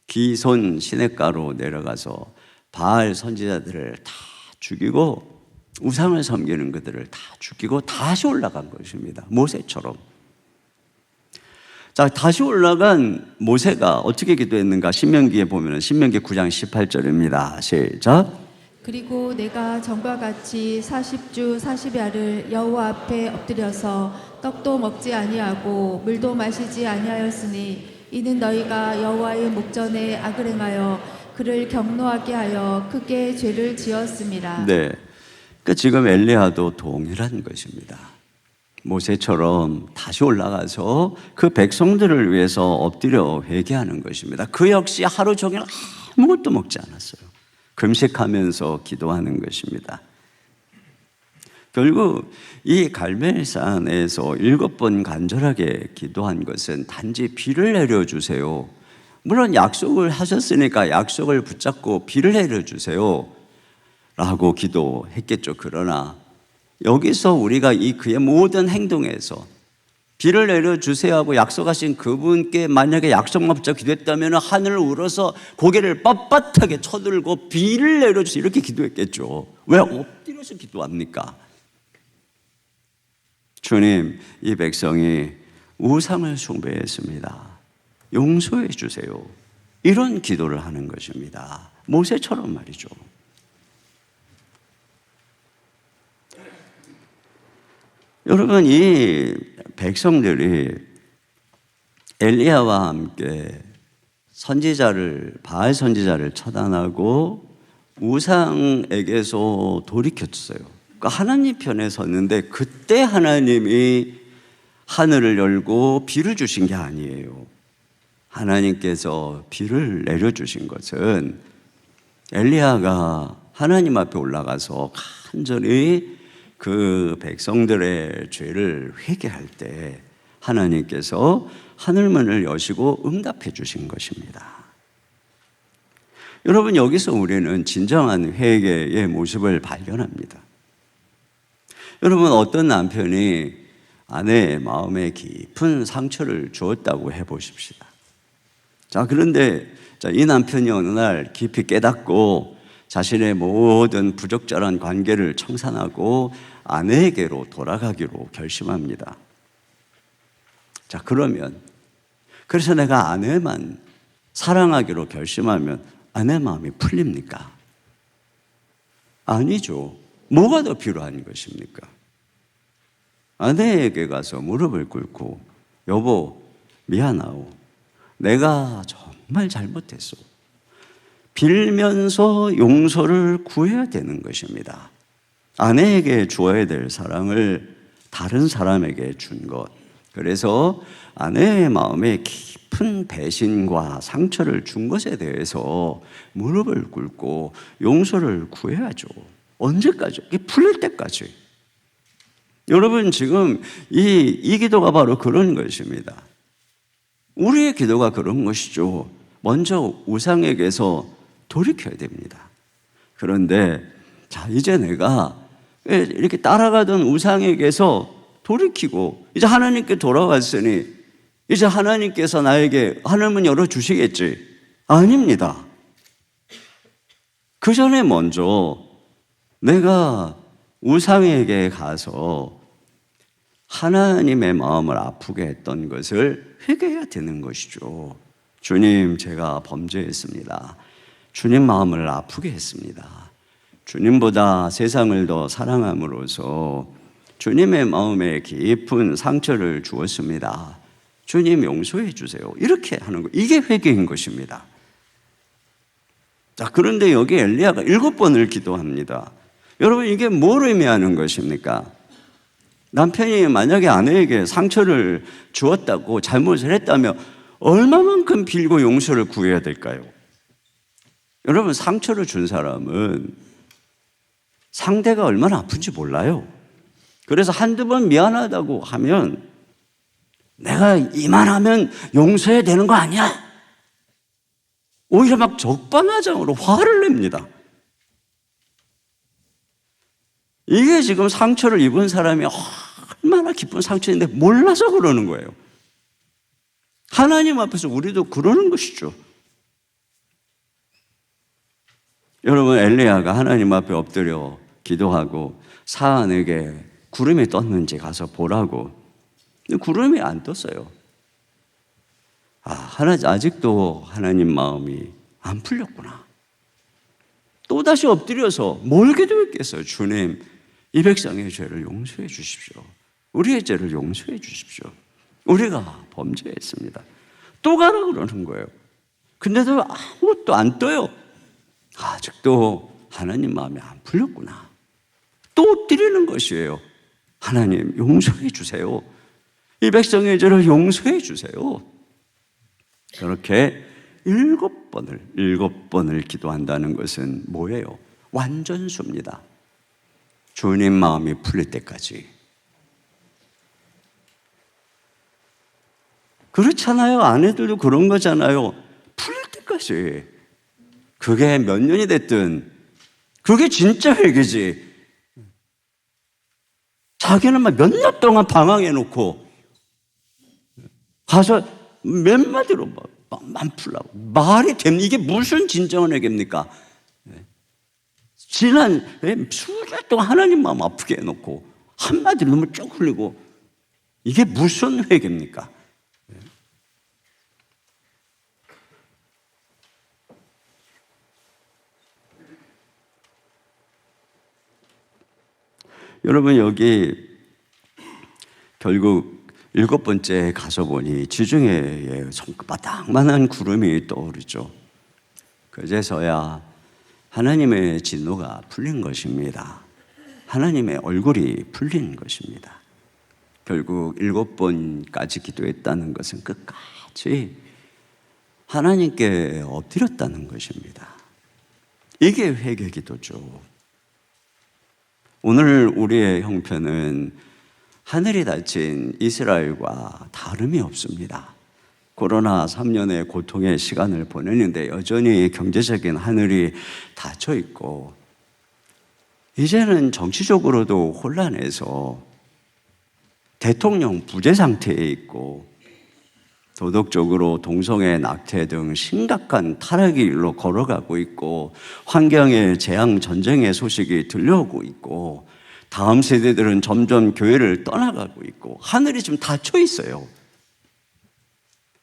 기손 시냇가로 내려가서 바알 선지자들을 다 죽이고 우상을 섬기는 그들을 다 죽이고 다시 올라간 것입니다. 모세처럼. 자, 다시 올라간 모세가 어떻게 기도했는가? 신명기에 보면 신명기 9장 18절입니다. 시작. 그리고 내가 전과 같이 40주 40야를 여호와 앞에 엎드려서 떡도 먹지 아니하고 물도 마시지 아니하였으니 이는 너희가 여호와의 목전에 악을 행하여 그를 경노하게 하여 크게 죄를 지었음이라. 네, 그러니까 지금 엘리야도 동일한 것입니다. 모세처럼 다시 올라가서 그 백성들을 위해서 엎드려 회개하는 것입니다. 그 역시 하루 종일 아무것도 먹지 않았어요. 금식하면서 기도하는 것입니다. 결국 이 갈멜산에서 7번 간절하게 기도한 것은 단지 비를 내려주세요. 물론 약속을 하셨으니까 약속을 붙잡고 비를 내려주세요 라고 기도했겠죠. 그러나 여기서 우리가 이 그의 모든 행동에서 비를 내려주세요 하고 약속하신 그분께 만약에 약속만 붙잡고 기도했다면 하늘을 울어서 고개를 빳빳하게 쳐들고 비를 내려주세요 이렇게 기도했겠죠. 왜 엎드려서 기도합니까? 주님, 이 백성이 우상을 숭배했습니다. 용서해 주세요. 이런 기도를 하는 것입니다. 모세처럼 말이죠. 여러분, 이 백성들이 엘리야와 함께 바알 선지자를 처단하고 우상에게서 돌이켰어요. 그러니까 하나님 편에 섰는데 그때 하나님이 하늘을 열고 비를 주신 게 아니에요. 하나님께서 비를 내려주신 것은 엘리야가 하나님 앞에 올라가서 간절히 그 백성들의 죄를 회개할 때 하나님께서 하늘문을 여시고 응답해 주신 것입니다. 여러분, 여기서 우리는 진정한 회개의 모습을 발견합니다. 여러분, 어떤 남편이 아내의 마음에 깊은 상처를 주었다고 해보십시다. 자, 그런데 이 남편이 어느 날 깊이 깨닫고 자신의 모든 부적절한 관계를 청산하고 아내에게로 돌아가기로 결심합니다. 자, 그래서 내가 아내만 사랑하기로 결심하면 아내 마음이 풀립니까? 아니죠. 뭐가 더 필요한 것입니까? 아내에게 가서 무릎을 꿇고 여보, 미안하오. 내가 정말 잘못했어. 빌면서 용서를 구해야 되는 것입니다. 아내에게 주어야 될 사랑을 다른 사람에게 준 것. 그래서 아내의 마음에 깊은 배신과 상처를 준 것에 대해서 무릎을 꿇고 용서를 구해야죠. 언제까지? 이게 풀릴 때까지. 여러분, 지금 이 기도가 바로 그런 것입니다. 우리의 기도가 그런 것이죠. 먼저 우상에게서 돌이켜야 됩니다. 그런데 자, 이제 내가 이렇게 따라가던 우상에게서 돌이키고 이제 하나님께 돌아왔으니 이제 하나님께서 나에게 하늘문 열어주시겠지? 아닙니다. 그 전에 먼저 내가 우상에게 가서 하나님의 마음을 아프게 했던 것을 회개해야 되는 것이죠. 주님, 제가 범죄했습니다. 주님 마음을 아프게 했습니다. 주님보다 세상을 더 사랑함으로써 주님의 마음에 깊은 상처를 주었습니다. 주님 용서해 주세요. 이렇게 하는 거, 이게 회개인 것입니다. 자, 그런데 여기 엘리야가 7번을 기도합니다. 여러분, 이게 뭘 의미하는 것입니까? 남편이 만약에 아내에게 상처를 주었다고 잘못을 했다면 얼마만큼 빌고 용서를 구해야 될까요? 여러분, 상처를 준 사람은 상대가 얼마나 아픈지 몰라요. 그래서 한두 번 미안하다고 하면 내가 이만하면 용서해야 되는 거 아니야? 오히려 막 적반하장으로 화를 냅니다. 이게 지금 상처를 입은 사람이 얼마나 깊은 상처인데 몰라서 그러는 거예요. 하나님 앞에서 우리도 그러는 것이죠. 여러분, 엘리야가 하나님 앞에 엎드려 기도하고 사안에게 구름이 떴는지 가서 보라고. 근데 구름이 안 떴어요. 아직도 하나님 마음이 안 풀렸구나. 또다시 엎드려서 뭘 기도했겠어요? 주님, 이 백성의 죄를 용서해 주십시오. 우리의 죄를 용서해 주십시오. 우리가 범죄했습니다. 또 가라 그러는 거예요. 근데도 아무것도 안 떠요. 아직도 하나님 마음이 안 풀렸구나. 또 엎드리는 것이에요. 하나님, 용서해 주세요. 이 백성의 죄를 용서해 주세요. 그렇게 7번을 기도한다는 것은 뭐예요? 완전수입니다. 주님 마음이 풀릴 때까지. 그렇잖아요. 아내들도 그런 거잖아요. 풀릴 때까지. 그게 몇 년이 됐든 그게 진짜 회개지. 자기는 막 몇 년 동안 방황해 놓고 가서 몇 마디로 안 풀라고. 말이 됩니까? 이게 무슨 진정한 회개입니까? 지난 수년 동안 하나님 마음 아프게 해놓고 한마디로 눈물 쭉 흘리고 이게 무슨 회개입니까? 여러분, 여기 결국 7번째 가서 보니 지중해에 손바닥만한 구름이 떠오르죠. 그제서야 하나님의 진노가 풀린 것입니다. 하나님의 얼굴이 풀린 것입니다. 결국 7번까지 기도했다는 것은 끝까지 하나님께 엎드렸다는 것입니다. 이게 회개 기도죠. 오늘 우리의 형편은 하늘이 닫힌 이스라엘과 다름이 없습니다. 코로나 3년의 고통의 시간을 보내는데 여전히 경제적인 하늘이 닫혀 있고 이제는 정치적으로도 혼란해서 대통령 부재 상태에 있고 도덕적으로 동성애 낙태 등 심각한 타락의 길로 걸어가고 있고 환경의 재앙 전쟁의 소식이 들려오고 있고 다음 세대들은 점점 교회를 떠나가고 있고 하늘이 좀 닫혀 있어요.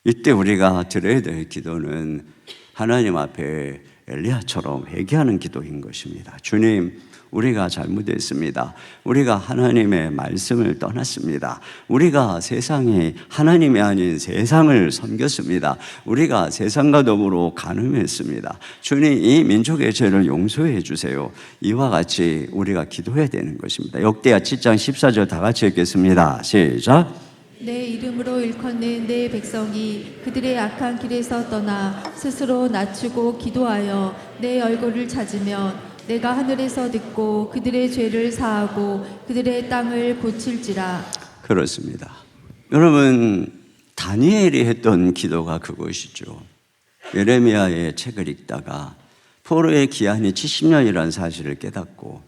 이때 우리가 드려야 될 기도는 하나님 앞에 엘리야처럼 회개하는 기도인 것입니다. 주님, 우리가 잘못했습니다. 우리가 하나님의 말씀을 떠났습니다. 우리가 세상에 하나님이 아닌 세상을 섬겼습니다. 우리가 세상과 더불어 간음했습니다. 주님, 이 민족의 죄를 용서해 주세요. 이와 같이 우리가 기도해야 되는 것입니다. 역대하 7장 14절 다 같이 읽겠습니다. 시작. 내 이름으로 일컫는 내 백성이 그들의 악한 길에서 떠나 스스로 낮추고 기도하여 내 얼굴을 찾으면 내가 하늘에서 듣고 그들의 죄를 사하고 그들의 땅을 고칠지라. 그렇습니다. 여러분, 다니엘이 했던 기도가 그것이죠. 예레미야의 책을 읽다가 포로의 기한이 70년이라는 사실을 깨닫고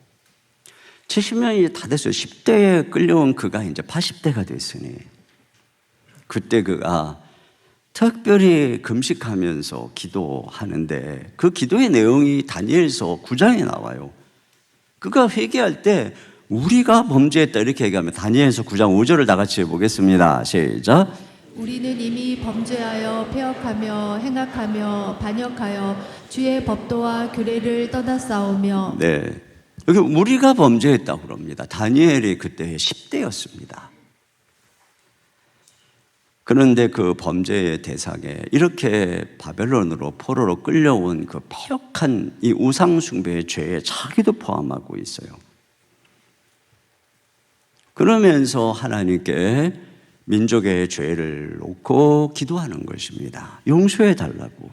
70년이 다 됐어요. 10대에 끌려온 그가 이제 80대가 됐으니 그때 그가 특별히 금식하면서 기도하는데 그 기도의 내용이 다니엘서 9장에 나와요. 그가 회개할 때 우리가 범죄했다 이렇게 얘기하면 다니엘서 9장 5절을 다 같이 해보겠습니다. 시작. 우리는 이미 범죄하여 패역하며 행악하며 반역하여 주의 법도와 규례를 떠났사오며. 네, 여기 우리가 범죄했다고 그럽니다. 다니엘이 그때 10대였습니다. 그런데 그 범죄의 대상에 이렇게 바벨론으로 포로로 끌려온 그 패역한 이 우상숭배의 죄에 자기도 포함하고 있어요. 그러면서 하나님께 민족의 죄를 놓고 기도하는 것입니다. 용서해 달라고.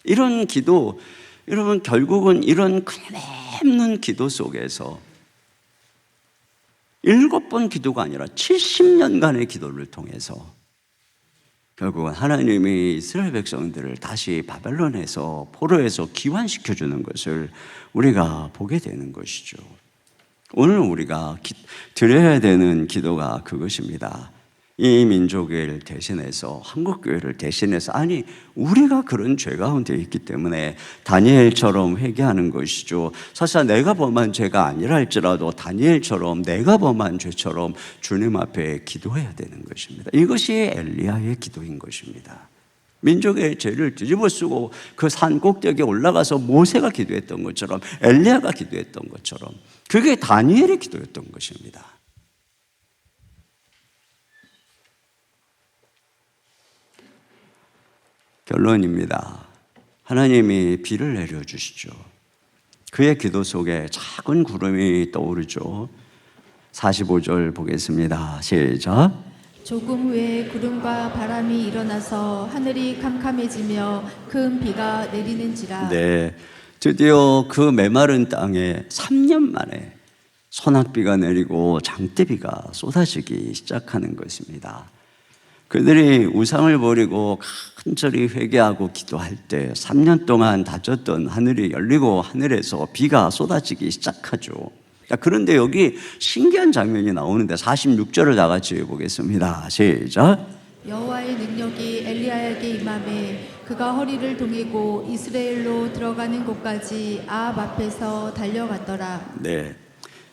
이런 기도, 여러분 결국은 이런 끝없는 기도 속에서 7번 기도가 아니라 70년간의 기도를 통해서 결국은 하나님이 이스라엘 백성들을 다시 바벨론에서 포로에서 귀환시켜주는 것을 우리가 보게 되는 것이죠. 오늘 우리가 드려야 되는 기도가 그것입니다. 이 민족을 대신해서, 한국교회를 대신해서, 아니 우리가 그런 죄 가운데 있기 때문에 다니엘처럼 회개하는 것이죠. 사실 내가 범한 죄가 아니라 할지라도 다니엘처럼 내가 범한 죄처럼 주님 앞에 기도해야 되는 것입니다. 이것이 엘리야의 기도인 것입니다. 민족의 죄를 뒤집어 쓰고 그 산 꼭대기에 올라가서 모세가 기도했던 것처럼, 엘리야가 기도했던 것처럼, 그게 다니엘의 기도였던 것입니다. 결론입니다. 하나님이 비를 내려주시죠. 그의 기도 속에 작은 구름이 떠오르죠. 45절 보겠습니다. 시작. 조금 후에 구름과 바람이 일어나서 하늘이 캄캄해지며 큰 비가 내리는지라. 네, 드디어 그 메마른 땅에 3년 만에 소낙비가 내리고 장대비가 쏟아지기 시작하는 것입니다. 그들이 우상을 버리고 간절히 회개하고 기도할 때 3년 동안 닫혔던 하늘이 열리고 하늘에서 비가 쏟아지기 시작하죠. 그런데 여기 신기한 장면이 나오는데 46절을 다 같이 보겠습니다. 시작. 여호와의 능력이 엘리야에게 임하매 그가 허리를 동이고 이스라엘로 들어가는 곳까지 아합 앞에서 달려갔더라. 네,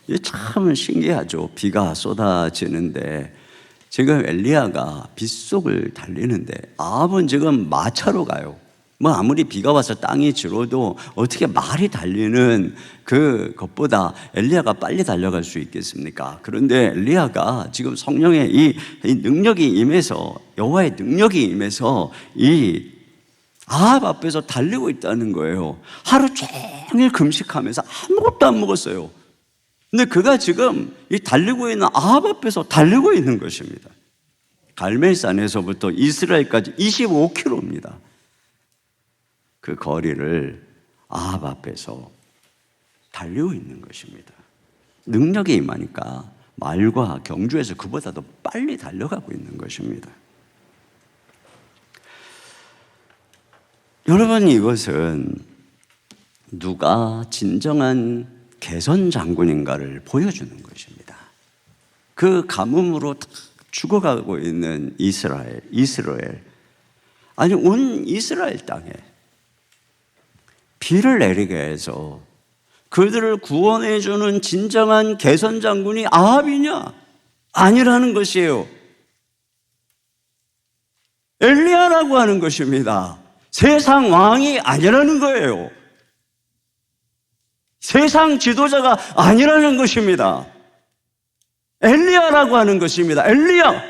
이게 참 신기하죠. 비가 쏟아지는데 지금 엘리야가 빗속을 달리는데 아합은 지금 마차로 가요. 뭐 아무리 비가 와서 땅이 질어도 어떻게 말이 달리는 그것보다 엘리야가 빨리 달려갈 수 있겠습니까? 그런데 엘리야가 지금 성령의 이 능력이 임해서, 여호와의 능력이 임해서 이 아합 앞에서 달리고 있다는 거예요. 하루 종일 금식하면서 아무것도 안 먹었어요. 근데 그가 지금 이 달리고 있는 아합 앞에서 달리고 있는 것입니다. 갈멜산에서부터 이스라엘까지 25km입니다. 그 거리를 아합 앞에서 달리고 있는 것입니다. 능력이 임하니까 말과 경주에서 그보다 더 빨리 달려가고 있는 것입니다. 여러분, 이것은 누가 진정한 개선 장군인가를 보여주는 것입니다. 그 가뭄으로 죽어가고 있는 이스라엘, 아니 온 이스라엘 땅에 비를 내리게 해서 그들을 구원해주는 진정한 개선 장군이 아합이냐? 아니라는 것이에요. 엘리야라고 하는 것입니다. 세상 왕이 아니라는 거예요. 세상 지도자가 아니라는 것입니다. 엘리야라고 하는 것입니다. 엘리야.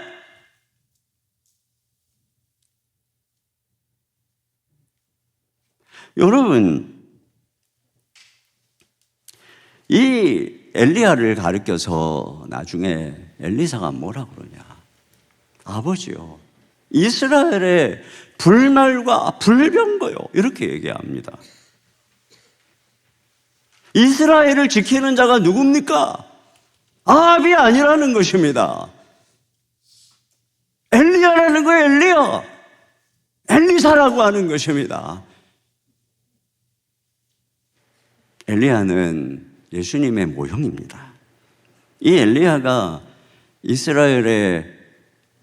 여러분, 이 엘리야를 가리켜서 나중에 엘리사가 뭐라 그러냐? 아버지요, 이스라엘의 불멸과 불병거요, 이렇게 얘기합니다. 이스라엘을 지키는 자가 누굽니까? 아합이 아니라는 것입니다. 엘리야라는 거예요. 엘리야, 엘리사라고 하는 것입니다. 엘리야는 예수님의 모형입니다. 이 엘리야가 이스라엘의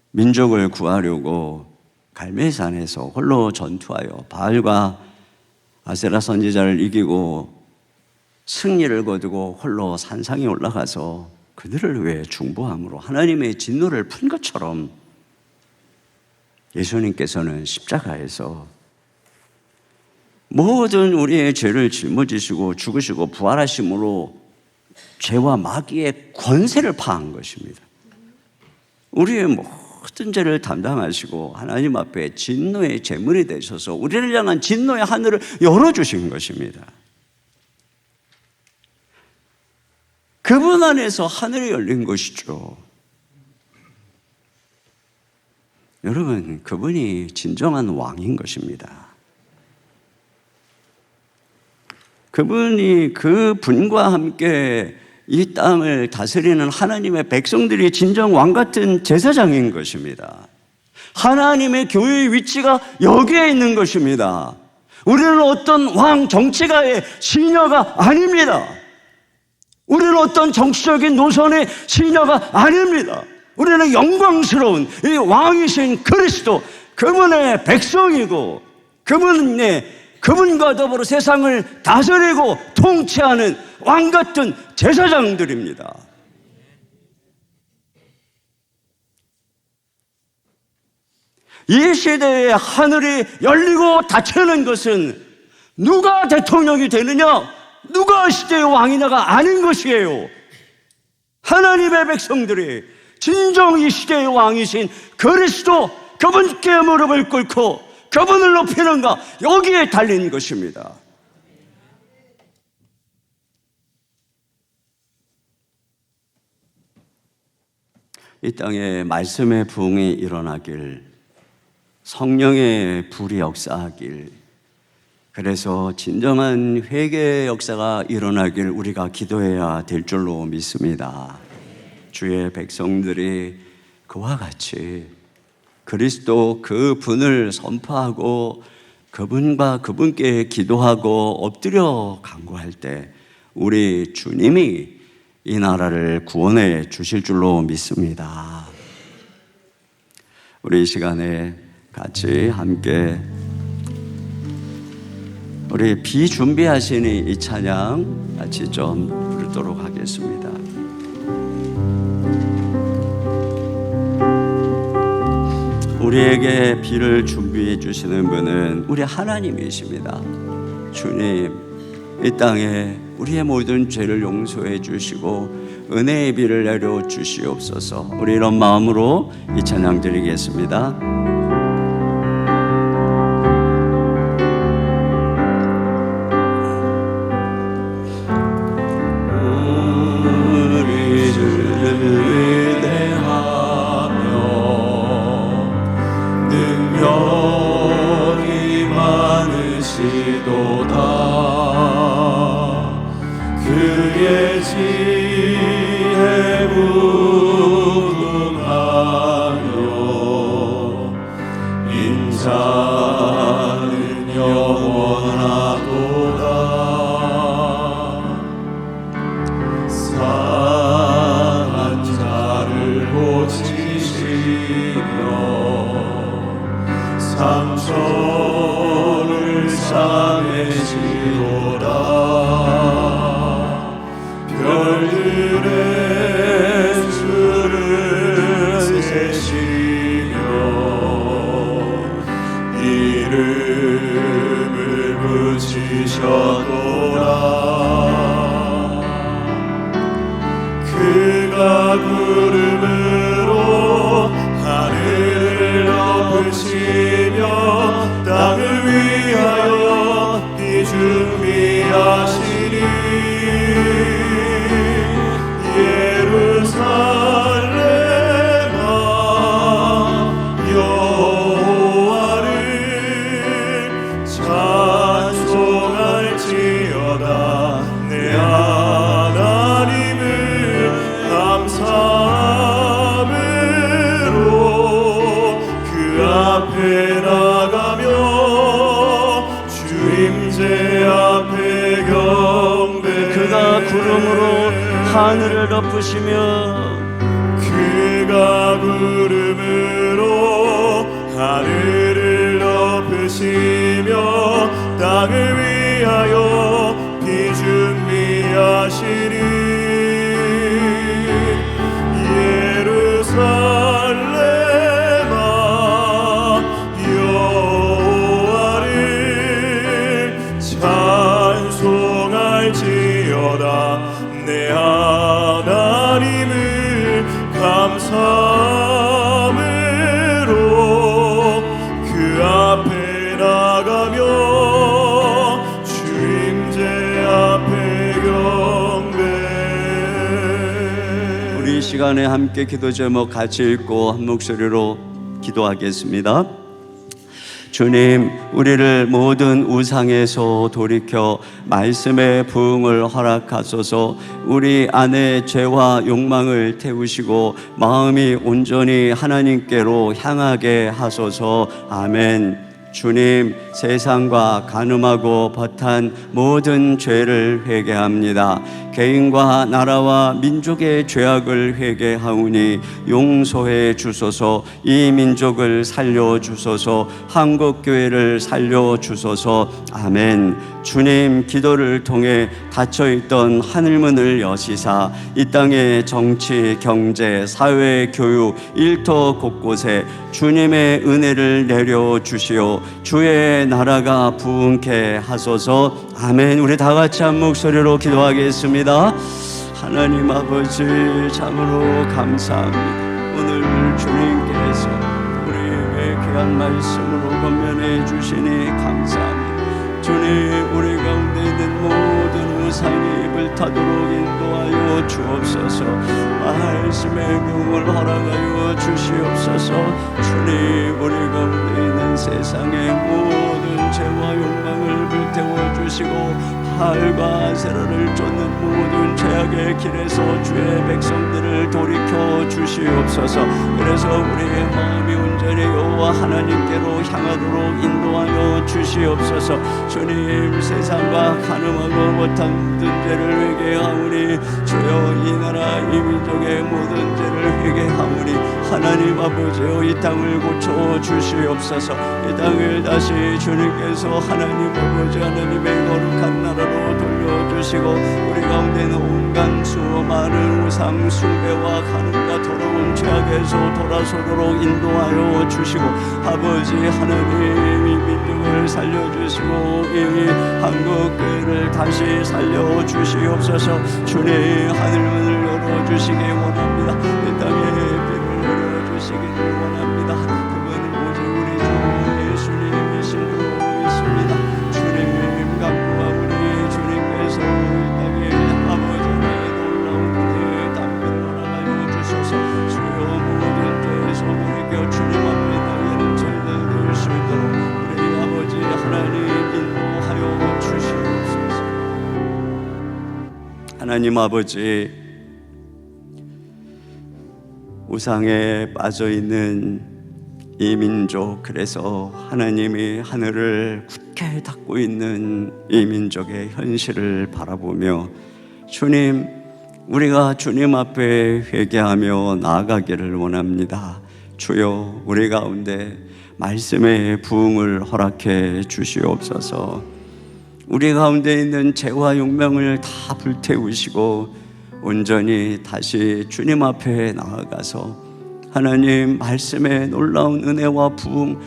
민족을 구하려고 갈멜산에서 홀로 전투하여 바알과 아세라 선지자를 이기고 승리를 거두고 홀로 산상에 올라가서 그들을 위해 중보함으로 하나님의 진노를 푼 것처럼 예수님께서는 십자가에서 모든 우리의 죄를 짊어지시고 죽으시고 부활하심으로 죄와 마귀의 권세를 파한 것입니다. 우리의 모든 죄를 담당하시고 하나님 앞에 진노의 제물이 되셔서 우리를 향한 진노의 하늘을 열어주신 것입니다. 그분 안에서 하늘이 열린 것이죠. 여러분, 그분이 진정한 왕인 것입니다. 그분이 그분과 함께 이 땅을 다스리는 하나님의 백성들이 진정 왕 같은 제사장인 것입니다. 하나님의 교회의 위치가 여기에 있는 것입니다. 우리는 어떤 왕 정치가의 시녀가 아닙니다. 우리는 어떤 정치적인 노선의 시녀가 아닙니다. 우리는 영광스러운 이 왕이신 그리스도, 그분의 백성이고 그분과 더불어 세상을 다스리고 통치하는 왕 같은 제사장들입니다. 이 시대에 하늘이 열리고 닫히는 것은 누가 대통령이 되느냐, 누가 시대의 왕이냐가 아닌 것이에요. 하나님의 백성들이 진정 이 시대의 왕이신 그리스도, 그분께 무릎을 꿇고 그분을 높이는가, 여기에 달린 것입니다. 이 땅에 말씀의 부흥이 일어나길, 성령의 불이 역사하길, 그래서 진정한 회개의 역사가 일어나길 우리가 기도해야 될 줄로 믿습니다. 주의 백성들이 그와 같이 그리스도 그분을 선포하고 그분과 그분께 기도하고 엎드려 간구할 때 우리 주님이 이 나라를 구원해 주실 줄로 믿습니다. 우리 이 시간에 같이 함께 우리 비준비하시니 이 찬양 같이 좀 부르도록 하겠습니다. 우리에게 비를 준비해 주시는 분은 우리 하나님이십니다. 주님, 이 땅에 우리의 모든 죄를 용서해 주시고 은혜의 비를 내려 주시옵소서. 우리 이런 마음으로 이 찬양 드리겠습니다. 그의 지혜 무궁하며 인자는 영원하도다. 상한 자를 고치시며 상처를 싸매시도다. 위하시니 예루살렘아 여호와를 찬송할지어다. 내 하나님을 감사함으로 그 앞에 나가며 주임제 앞에 경배. 그가 구름으로 하늘을 덮으시며 그가 구름으로 하늘을 덮으시며 땅을 위하여 비 준비하시니 예루살렘아 여호와를 찬송할지어다. 내 하나님을 감사함으로 그 앞에 나가며 주임제 앞에 경배. 우리 이 시간에 함께 기도 제목 같이 읽고 한 목소리로 기도하겠습니다. 주님, 우리를 모든 우상에서 돌이켜 말씀의 부흥을 허락하소서. 우리 안에 죄와 욕망을 태우시고 마음이 온전히 하나님께로 향하게 하소서. 아멘. 주님, 세상과 간음하고 벗한 모든 죄를 회개합니다. 개인과 나라와 민족의 죄악을 회개하오니 용서해 주소서. 이 민족을 살려주소서. 한국교회를 살려주소서. 아멘. 주님, 기도를 통해 닫혀있던 하늘문을 여시사 이 땅의 정치, 경제, 사회, 교육, 일터 곳곳에 주님의 은혜를 내려주시오. 주의 나라가 부흥케 하소서. 아멘. 우리 다 같이 한 목소리로 기도하겠습니다. 하나님 아버지, 참으로 감사합니다. 오늘 주님께서 우리에게 귀한 말씀으로 권면해 주시니 감사합니다. 주님, 우리 가운데 있는 모든 우상이 불타도록 인도하여 주옵소서. 말씀의 부흥을 허락하여 주시옵소서. 주님, 우리 가운데 있는 세상의 모든 죄와 욕망을 불태워 주시고 바알과 아세라를 쫓는 모든 죄악의 길에서 주의 백성들을 돌이켜 주시옵소서. 그래서 우리의 마음이 온전히 여호와 하나님께로 향하도록 인도하여 주시옵소서. 주님, 세상과 간음하고 못한 모든 죄를 회개하오니 주여 이 나라 이 민족의 모든 죄를 회개하오니 하나님 아버지여 이 땅을 고쳐 주시옵소서. 이 땅을 다시 주님께서 하나님 아버지 하나님의 거룩한 나라로 돌려주시고 우리 가운데는 온갖 수많은 우상 숭배와 간음과 더러운 죄악에서 돌아서도록 인도하여 주시고 아버지 하나님 이 민족을 살려주시고 이 한국교회를 다시 살려주시옵소서. 주님, 하늘문을 열어주시기 원합니다. 이 땅에 빛을 열어주시기를 원합니다. 그분은 오직 우리 주 예수님이신 줄 믿습니다. 주님, 간구하오니 주님께서 이 땅에 아버지 하나님의 놀라운 은혜에 담긴 돌아가여 주소서. 주여 모든 죄에서 돌이켜 주님 앞에 나가는 저희들 될 수 있도록 우리 아버지 하나님 인도하여 주시옵소서. 하나님 아버지, 우상에 빠져있는 이 민족, 그래서 하나님이 하늘을 굳게 닫고 있는 이 민족의 현실을 바라보며 주님, 우리가 주님 앞에 회개하며 나아가기를 원합니다. 주여, 우리 가운데 말씀의 부흥을 허락해 주시옵소서. 우리 가운데 있는 죄와 욕망을 다 불태우시고 온전히 다시 주님 앞에 나아가서 하나님 말씀의 놀라운 은혜와 부흥,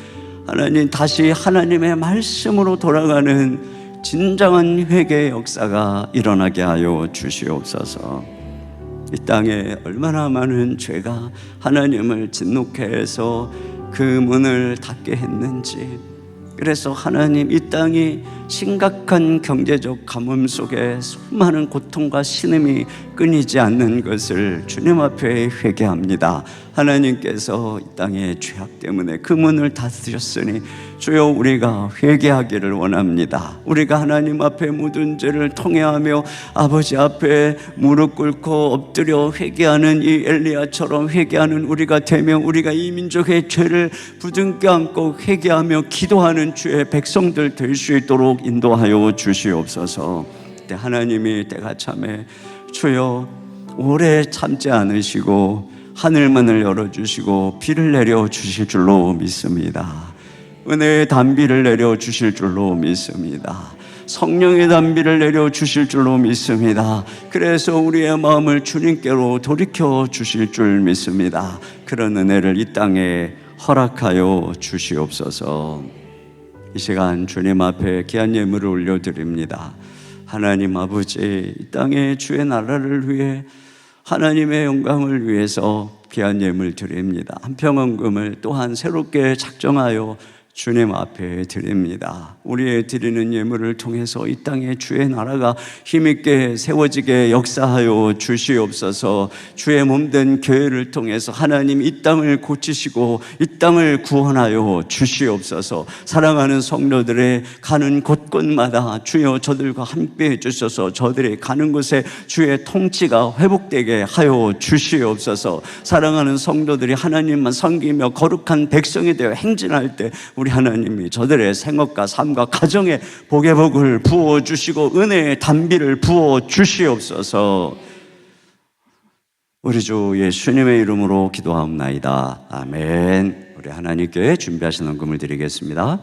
하나님 다시 하나님의 말씀으로 돌아가는 진정한 회개의 역사가 일어나게 하여 주시옵소서. 이 땅에 얼마나 많은 죄가 하나님을 진노케 해서 그 문을 닫게 했는지 그래서 하나님, 이 땅이 심각한 경제적 가뭄 속에 수많은 고통과 신음이 끊이지 않는 것을 주님 앞에 회개합니다. 하나님께서 이 땅의 죄악 때문에 그 문을 닫으셨으니 주여, 우리가 회개하기를 원합니다. 우리가 하나님 앞에 모든 죄를 통회하며 아버지 앞에 무릎 꿇고 엎드려 회개하는 이 엘리야처럼 회개하는 우리가 되며, 우리가 이 민족의 죄를 부둥켜 안고 회개하며 기도하는 주의 백성들 될 수 있도록 인도하여 주시옵소서. 그때 하나님이 때가 참에 주여 오래 참지 않으시고 하늘문을 열어주시고 비를 내려 주실 줄로 믿습니다. 은혜의 단비를 내려 주실 줄로 믿습니다. 성령의 단비를 내려 주실 줄로 믿습니다. 그래서 우리의 마음을 주님께로 돌이켜 주실 줄 믿습니다. 그런 은혜를 이 땅에 허락하여 주시옵소서. 이 시간 주님 앞에 귀한 예물을 올려드립니다. 하나님 아버지, 이 땅에 주의 나라를 위해, 하나님의 영광을 위해서 귀한 예물 드립니다. 한 평 금을 또한 새롭게 작정하여 주님 앞에 드립니다. 우리의 드리는 예물을 통해서 이 땅에 주의 나라가 힘있게 세워지게 역사하여 주시옵소서. 주의 몸된 교회를 통해서 하나님 이 땅을 고치시고 이 땅을 구원하여 주시옵소서. 사랑하는 성도들의 가는 곳곳마다 주여 저들과 함께 해주셔서 저들이 가는 곳에 주의 통치가 회복되게 하여 주시옵소서. 사랑하는 성도들이 하나님만 섬기며 거룩한 백성이 되어 행진할 때 우리 하나님이 저들의 생업과 삶과 가정에 복의 복을 부어주시고 은혜의 단비를 부어주시옵소서. 우리 주 예수님의 이름으로 기도하옵나이다. 아멘. 우리 하나님께 준비하신 헌금을 드리겠습니다.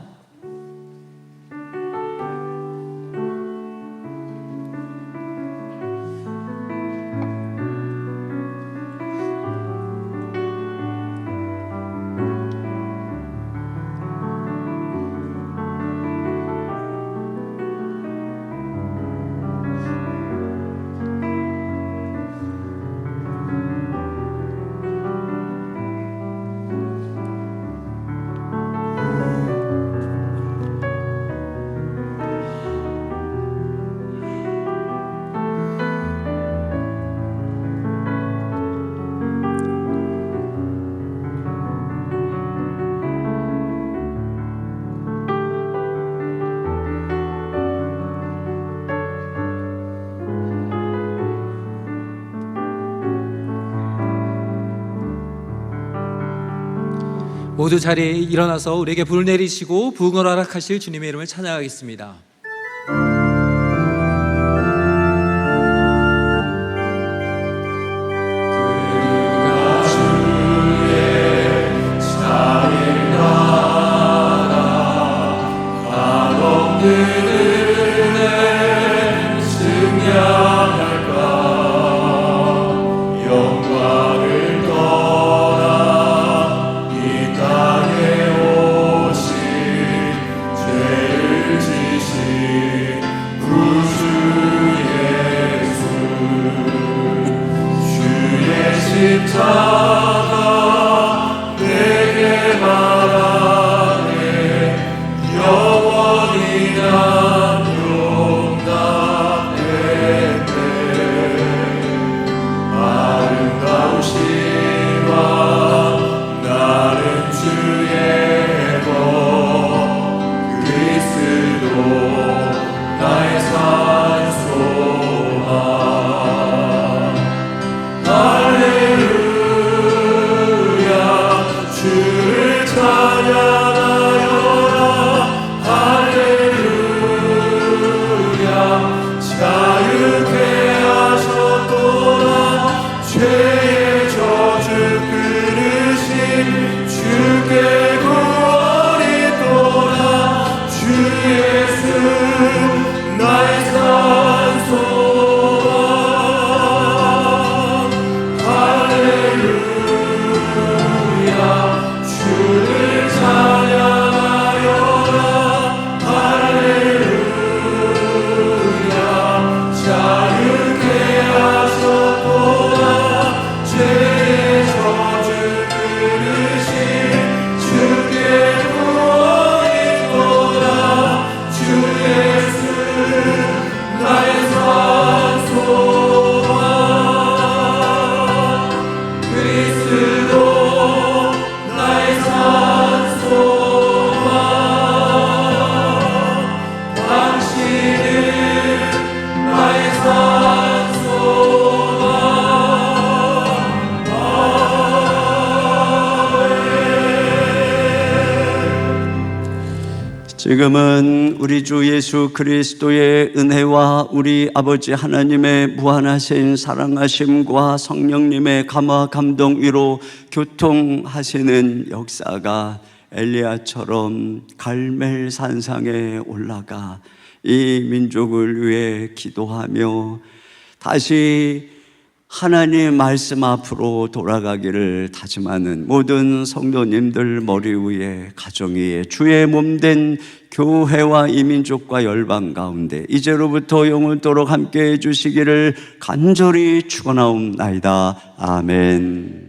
모두 자리에 일어나서 우리에게 불을 내리시고 부흥을 허락하실 주님의 이름을 찬양하겠습니다. 죄를 지시 지금은 우리 주 예수 그리스도의 은혜와 우리 아버지 하나님의 무한하신 사랑하심과 성령님의 감화 감동 위로 교통하시는 역사가 엘리야처럼 갈멜 산상에 올라가 이 민족을 위해 기도하며 다시 하나님 말씀 앞으로 돌아가기를 다짐하는 모든 성도님들 머리 위에 가정 위에 주의 몸된 교회와 이 민족과 열방 가운데 이제로부터 영원토록 함께해 주시기를 간절히 축원하옵나이다. 아멘.